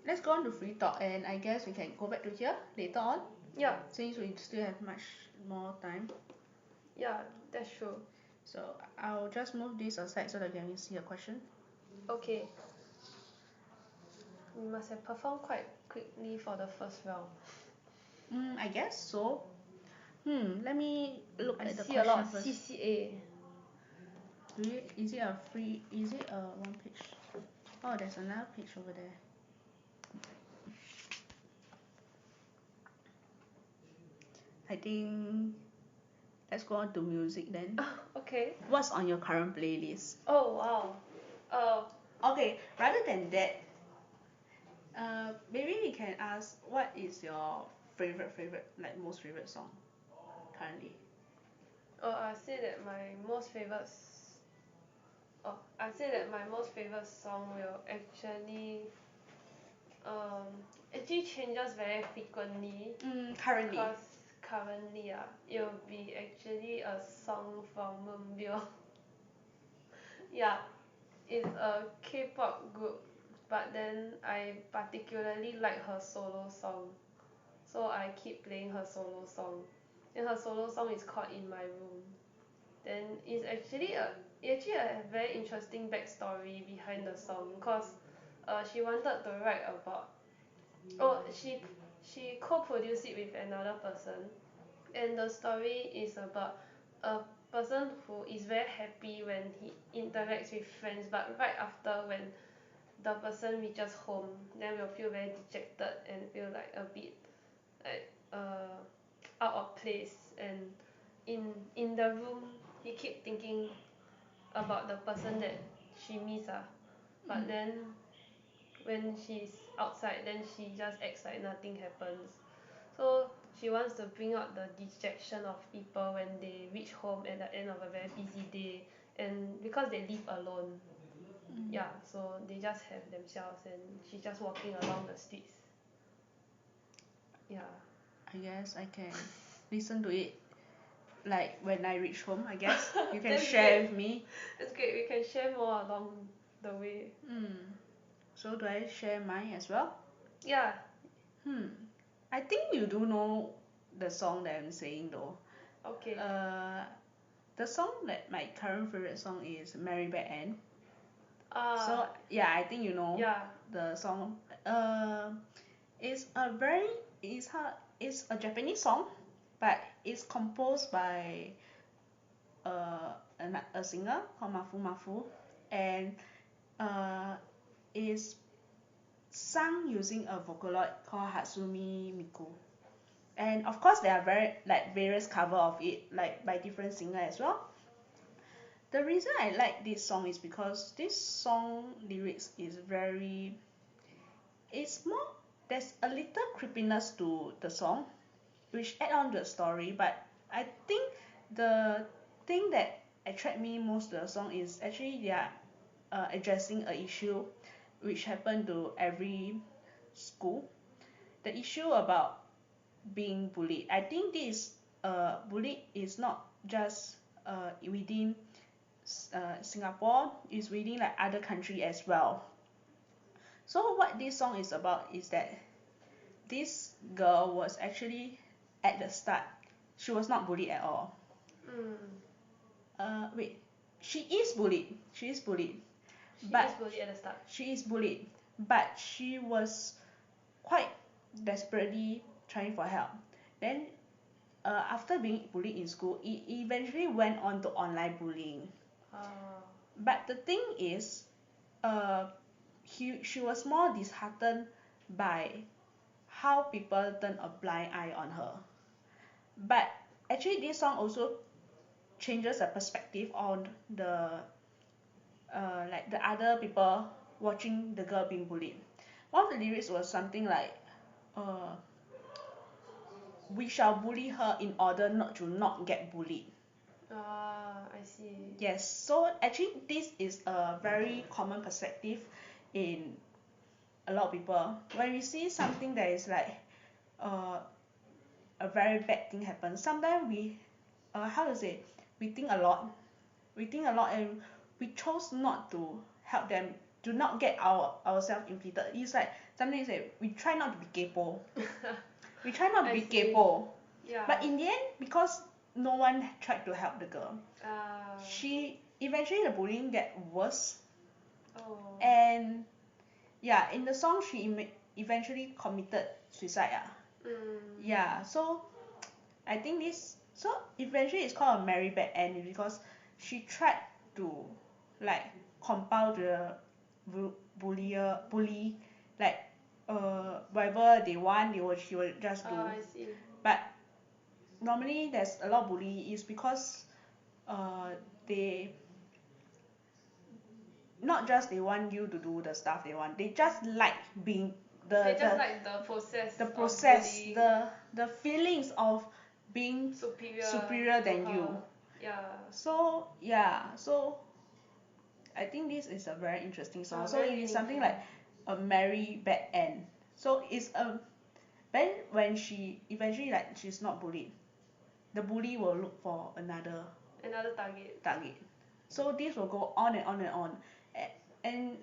Let's go on to free talk, and I guess we can go back to here later on.
Yeah.
Since we still have much more time.
Yeah, that's true.
So I'll just move this aside so that you can see a question.
Okay. We must have performed quite quickly for the first round.
I guess so. Let me look at the
I see a lot
question
of
first.
CCA.
Is it a one page? Oh, there's another page over there. I think let's go on to music then.
Okay.
What's on your current playlist?
Oh wow.
Okay, rather than that, maybe we can ask what is your favorite like most favorite song currently?
I say that my most favorite I say that my most favorite song will actually changes very frequently.
Currently.
Cause currently it will be actually a song from Moonbyul. Yeah, it's a K-pop group, but then I particularly like her solo song, so I keep playing her solo song. And her solo song is called In My Room. Then it's actually a very interesting backstory behind the song, cause she wanted to write about she co-produced it with another person, and the story is about a person who is very happy when he interacts with friends, but right after when the person reaches home, then will feel very dejected and feel like a bit like out of place, and in the room he keep thinking about the person that she miss but then when she's outside, then she just acts like nothing happens. So she wants to bring out the dejection of people when they reach home at the end of a very busy day, and because they live alone, yeah, so they just have themselves and she's just walking along the streets. Yeah.
I guess I can listen to it like when I reach home, I guess. You can
That's
share
great.
with me.
That's great. We can share more along the way.
So do I share mine as well?
Yeah.
Hmm. I think you do know the song that I'm saying though.
Okay.
Uh, the song that my current favorite song is Mary Bad Ann. So yeah, I think you know
Yeah.
the song. Uh, it's a very it's a Japanese song, but it's composed by a singer called Mafu Mafu, and uh, is sung using a Vocaloid called Hatsumi Miku. And of course, there are very like various cover of it, like by different singer as well. The reason I like this song is because this song lyrics is very, it's more, there's a little creepiness to the song, which add on to the story. But I think the thing that attract me most to the song is actually they are addressing a issue which happen to every school. The issue about being bullied. I think this bullied is not just within Singapore, it's within like other country as well. So what this song is about is that this girl was actually at the start, she was not bullied at all. Wait, she is bullied. She is bullied.
She
But
is bullied at the start.
she is bullied, but she was quite desperately trying for help. Then after being bullied in school, it eventually went on to online bullying. But the thing is, she was more disheartened by how people turn a blind eye on her. But actually, this song also changes the perspective on the like the other people watching the girl being bullied. One of the lyrics was something like, uh, "We shall bully her in order not to not get bullied."
I see.
Yes, so actually this is a very common perspective in a lot of people. When we see something that is like uh, a very bad thing happen, sometimes we how to say, we think a lot. We think a lot and we chose not to help them, do not get ourselves inflicted. It's like something is like we try not to be kaypoh. We try not to
I
be
see.
kaypoh.
Yeah.
But in the end, because no one tried to help the girl,
Ah.
she eventually the bullying get worse.
Oh.
And yeah, in the song she eventually committed suicide. Yeah, so I think this, so eventually it's called a Mary Bad Ann because she tried to like compel the bully, like whatever they want, she will just do.
I see.
But normally there's a lot of bully is because they not just they want you to do the stuff they want, they just like being
They just like the process
the
of
process,
bullying.
the feelings of being superior
to
than
her.
you.
Yeah.
So yeah, so I think this is a very interesting song. So
Very
it is something
meaningful.
like a Mary Bad Ann. So it's a, then when she eventually like she's not bullied, the bully will look for another
target.
So this will go on and on and on. And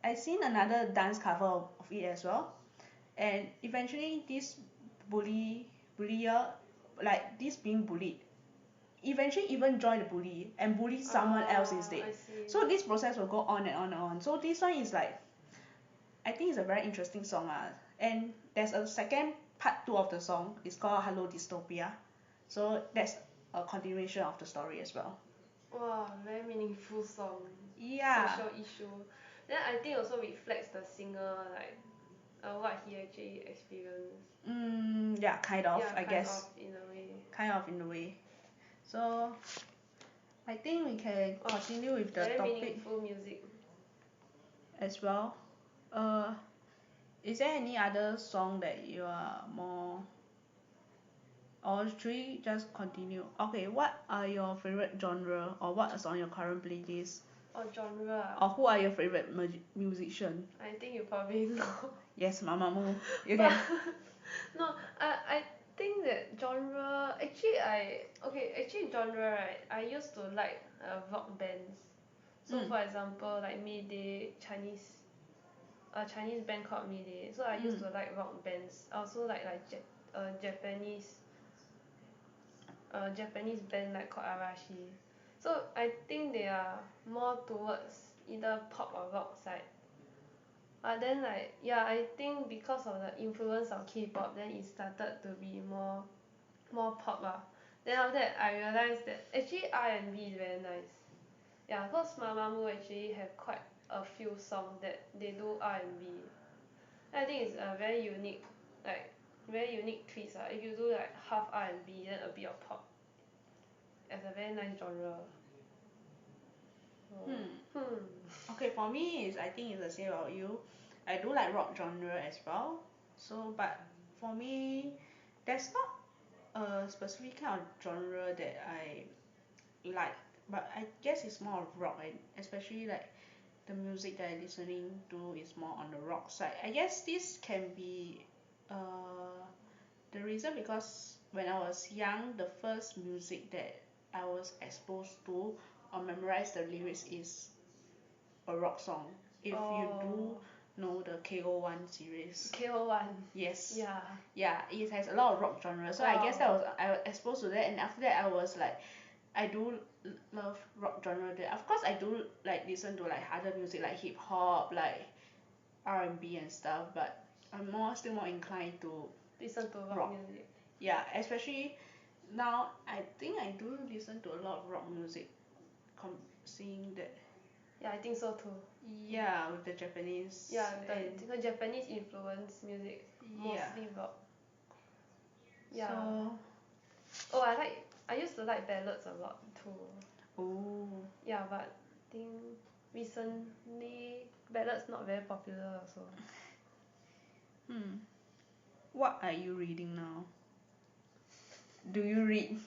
I seen another dance cover of it as well. And eventually this bullier, like this being bullied, eventually even join the bully and bully someone else instead.
I see.
So this process will go on and on and on. So this one is like, I think it's a very interesting song. And there's a second part 2 of the song. It's called Hello Dystopia. So that's a continuation of the story as well.
Wow, very meaningful song.
Yeah.
Social issue. Then I think also reflects the singer, like what he actually experienced.
Yeah, kind of,
Yeah,
I guess.
of in a way.
Kind of in a way. So I think we can continue with the
very
topic
meaningful music.
as well. Is there any other song that you are more, or should we just continue? Okay, what are your favorite genre, or what is on your current playlist?
Genre.
Or who are your favorite musician?
I think you probably know.
Yes, Mamamoo. You
But
can.
no, think that genre actually genre right, I used to like rock bands. So
Mm.
for example like Mayday, a Chinese band called Mayday. So I used
Mm.
to like rock bands. I also like Japanese band like called Arashi. So I think they are more towards either pop or rock side. But then like yeah, I think because of the influence of K-pop, then it started to be more pop ah. Then after that I realised that actually R&B is very nice. Yeah, cause Mamamoo actually have quite a few songs that they do R&B. I think it's a very unique twist ah. If you do like half R&B then a bit of pop, it's a very nice genre. Oh.
Hmm. Okay, for me is I think it's the same about you. I do like rock genre as well. So, but for me, there's not a specific kind of genre that I like, but I guess it's more of rock, and especially like the music that I'm listening to is more on the rock side. I guess this can be the reason because when I was young, the first music that I was exposed to or memorized the lyrics is a rock song. If you do
Oh.
know the KO1 series.
KO1.
Yes.
Yeah.
Yeah, it has a lot of rock genre. So I guess that
Wow.
was I was exposed to that, and after that I was like I do love rock genre there. Of course I do like listen to like other music like hip hop, like R&B and stuff, but I'm still more inclined to
Listen to rock
rock.
music.
Yeah, especially now I think I do listen to a lot of rock music. Seeing that,
Yeah, I think so too.
yeah, with the Japanese
Yeah,
and
the Japanese influence music,
yeah.
mostly rock. Yeah.
So,
Oh, I used to like ballads a lot too.
oh,
Yeah, but think recently ballads not very popular also.
hmm. What are you reading now? Do you read?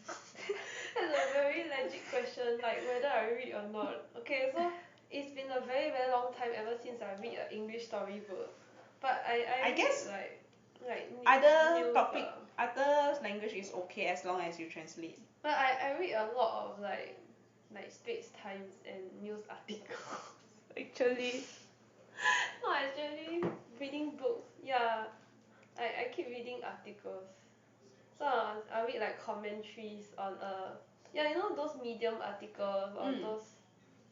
That's a very legit question, like whether I read or not. Okay, so it's been a very long time ever since I read an English storybook. But I
I
read
guess
like
other
news
topic, other language is okay as long as you translate.
But I read a lot of like Straits Times and news articles actually. Not actually reading books. Yeah, I keep reading articles. So I read like commentaries on yeah, you know those Medium articles or
Mm.
those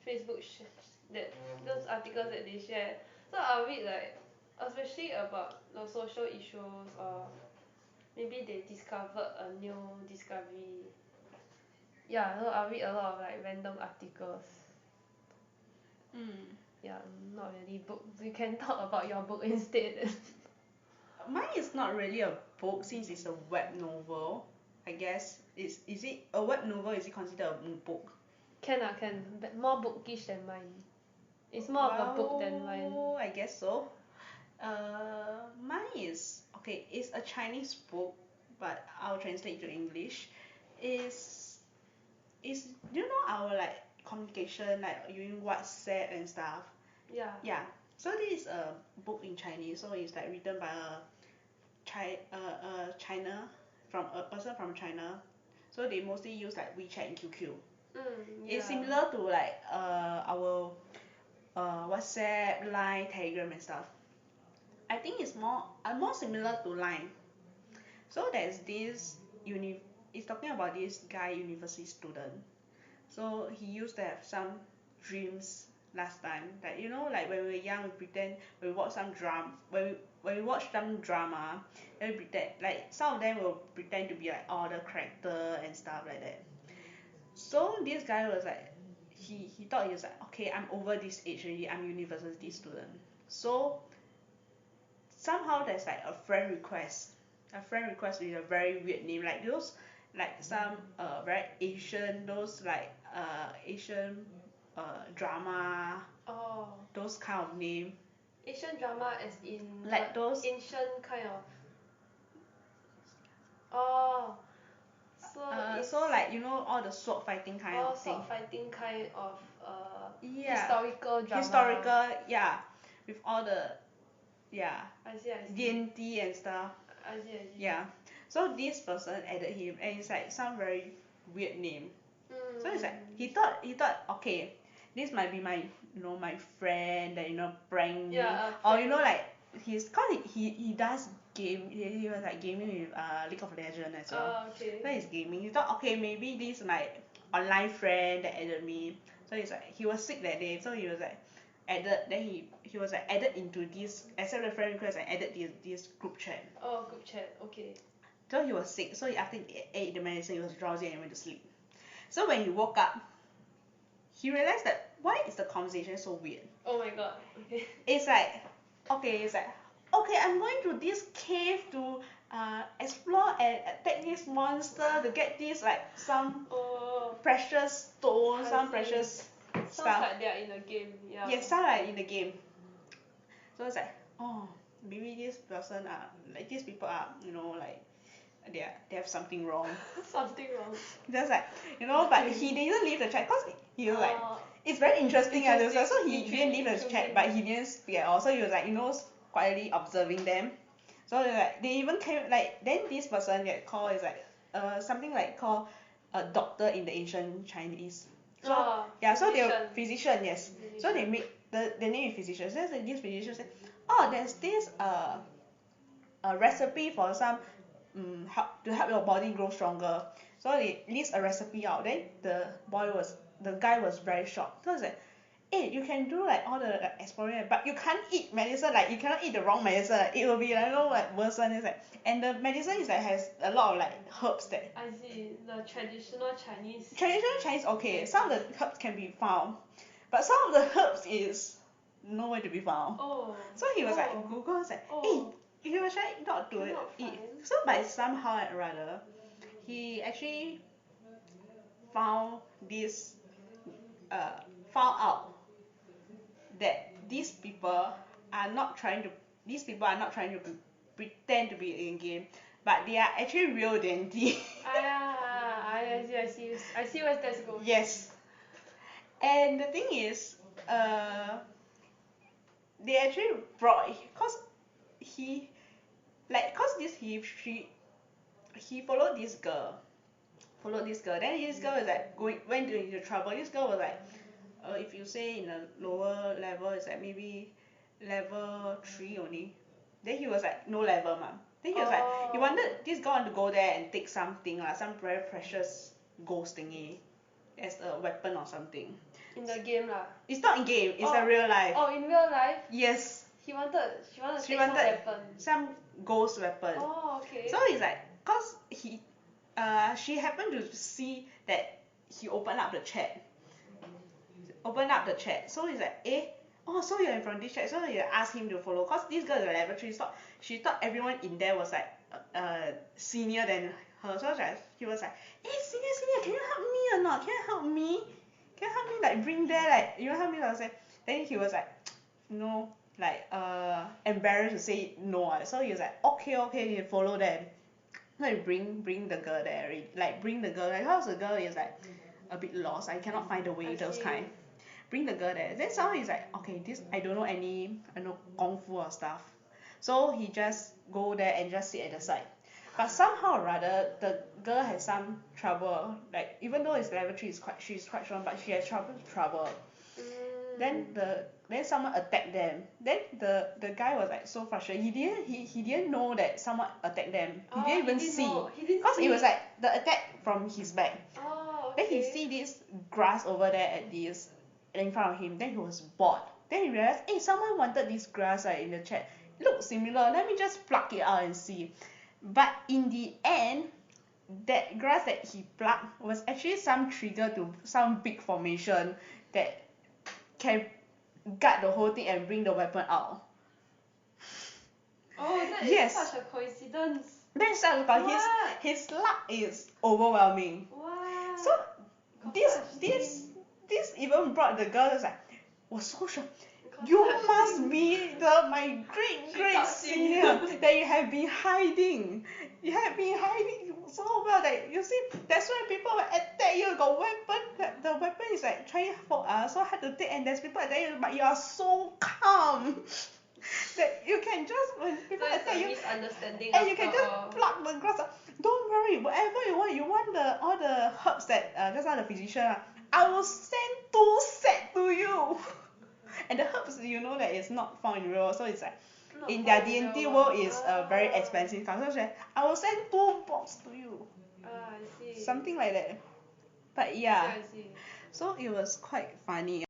Facebook that those articles that they share. So I'll read like especially about the social issues or maybe they discovered a new discovery. Yeah, so I'll read a lot of like random articles.
Mm.
Yeah, not really books. You can talk about your book instead.
Mine is not really a book since it's a web novel. I guess is it a web novel? Is it considered a book?
Can ah can, but more bookish than mine. It's more of a book than mine.
Well, I guess so. Mine is okay. It's a Chinese book, but I'll translate to English. Is is you know our like communication like using WhatsApp and stuff?
Yeah.
Yeah. So this is a book in Chinese. So it's like written by China from a person from China. So they mostly use like WeChat and QQ.
Yeah.
It's similar to like our WhatsApp, Line, Telegram and stuff. I think it's more similar to Line. So there's this it's talking about this guy university student. So he used to have some dreams last time. Like you know, like when we were young, we pretend when we watch some drama. When we watch some drama, then we pretend like some of them will pretend to be like all the character and stuff like that. So this guy was like, he thought he was like, okay, I'm over this age already. I'm university student. So somehow there's like a friend request with a very weird name, like those like some very Asian, those like Asian drama,
Oh.
those kind of name,
Asian drama as in
like those
ancient kind of. Oh. So it's
so like you know all the sword fighting kind
all
of thing.
sword fighting kind of
Yeah,
historical drama.
historical, yeah, with all the yeah
I see.
D&T and stuff.
I see.
Yeah. So this person added him, and it's like some very weird name. So it's like
Mm.
he thought okay, this might be my my friend that prank me,
Yeah,
or
prank.
like cause he does game, he was like gaming with League of Legends as well.
Okay.
So he's gaming. He thought okay, maybe this my online friend that added me. So it's like he was sick that day, so he was like added, then he was like added into this, accept the friend request and added this group chat.
Oh, group chat. Okay.
So he was sick, so after he ate the medicine he was drowsy and went to sleep. So when he woke up, he realized that why is the conversation so weird?
Oh my god. Okay.
It's like, okay, I'm going to this cave to explore and attack this monster to get this like some
Oh.
precious stone,
I
some
see.
precious
Sounds
stuff.
like they are in a game. Yeah.
Yes, sound like in the game. So it's like, oh, maybe this person are like these people are, like they have something wrong.
Something wrong.
Just like, but he didn't leave the chat because he was like,
Uh,
it's very interesting.
interesting,
So he didn't leave the
intriguing.
chat, but he didn't speak at all. So he was like, quietly observing them. So they even came like, then this person get called is like something like called a doctor in the ancient Chinese. So yeah, so they were physician, yes. So they make the name is physician. So this physician said, oh, there's this a recipe for some to help your body grow stronger. So they list a recipe out. Then the guy was very shocked. So it's like, hey, you can do like all the experiment, but you can't eat medicine. Like you cannot eat the wrong medicine. Like, it will be like like worse than it's like, and the medicine is like has a lot of like herbs that.
I see. The traditional Chinese.
Traditional Chinese okay. Some of the herbs can be found, but some of the herbs is nowhere to be found.
Oh.
So he was like Google was like, hey, he was trying not to
Cannot
eat.
find.
So by somehow or rather, he actually found this found out that these people are not trying to pretend to be in game, but they are actually real D&D.
I see. I see where that's going.
Yes. And the thing is, they actually brought, cause he cause this he followed this girl. Then this girl is like went into trouble. This girl was like, if you say in a lower level, it's like maybe level 3 only. Then he was like no level mah. Then he was like, this girl want to go there and take something lah, some very precious ghost thingy as a weapon or something.
In the game lah.
It's not in game, it's a real life.
Oh, in real life?
Yes.
She wanted
She
take some
wanted
weapon.
some ghost weapon.
Oh, okay.
So it's like, cause she happened to see that he opened up the chat. So he's like, so you're from this chat. So you ask him to follow. Cause this girl is a level 3. She thought everyone in there was like senior than her. So he was like, senior, can you help me or not? Can you help me? Like bring there, like you help me? Like, then he was like, no, like embarrassed to say no. So he was like, okay, you follow them. So you bring the girl there, like bring the girl there, because the girl is like a bit lost. I cannot find the way, those kind. Bring the girl there. Then someone is like, okay, this I don't know any kung fu or stuff. So he just go there and just sit at the side. But somehow or rather, the girl has some trouble. Like even though it's level 3, she's quite strong, but she has trouble. Then someone attacked them. Then the guy was like so frustrated. He didn't know that someone attacked them. He didn't even see. Because it was like the attack from his back. Then he see this grass over there at this in front of him. Then he was bored. Then he realized, someone wanted this grass in the chat. Looks similar. Let me just pluck it out and see. But in the end, that grass that he plucked was actually some trigger to some big formation that can guard the whole thing and bring the weapon out.
Oh, that is such a coincidence.
That's such a his luck is overwhelming.
What?
So this even brought the girl like, was so sure. You must be my great senior that you have been hiding. You have been hiding so well that you see that's why people will attack you. Got weapon, the weapon is like trying so hard to take, and there's people attack you, but you are so calm. that you can just when
So
people
it's
attack
a
you,
misunderstanding
and you can
after
just
all.
pluck the grass out. Don't worry, whatever you want. You want the all the herbs that just now the physician. I will send 2 set to you. And the herbs, you know that it's not found in real world, so it's like
Not
in their
found in
D&T
real
world
world.
is a very expensive stuff. So she said, I will send 2 box to you.
I see.
Something like that. But
I
yeah,
see.
so it was quite funny.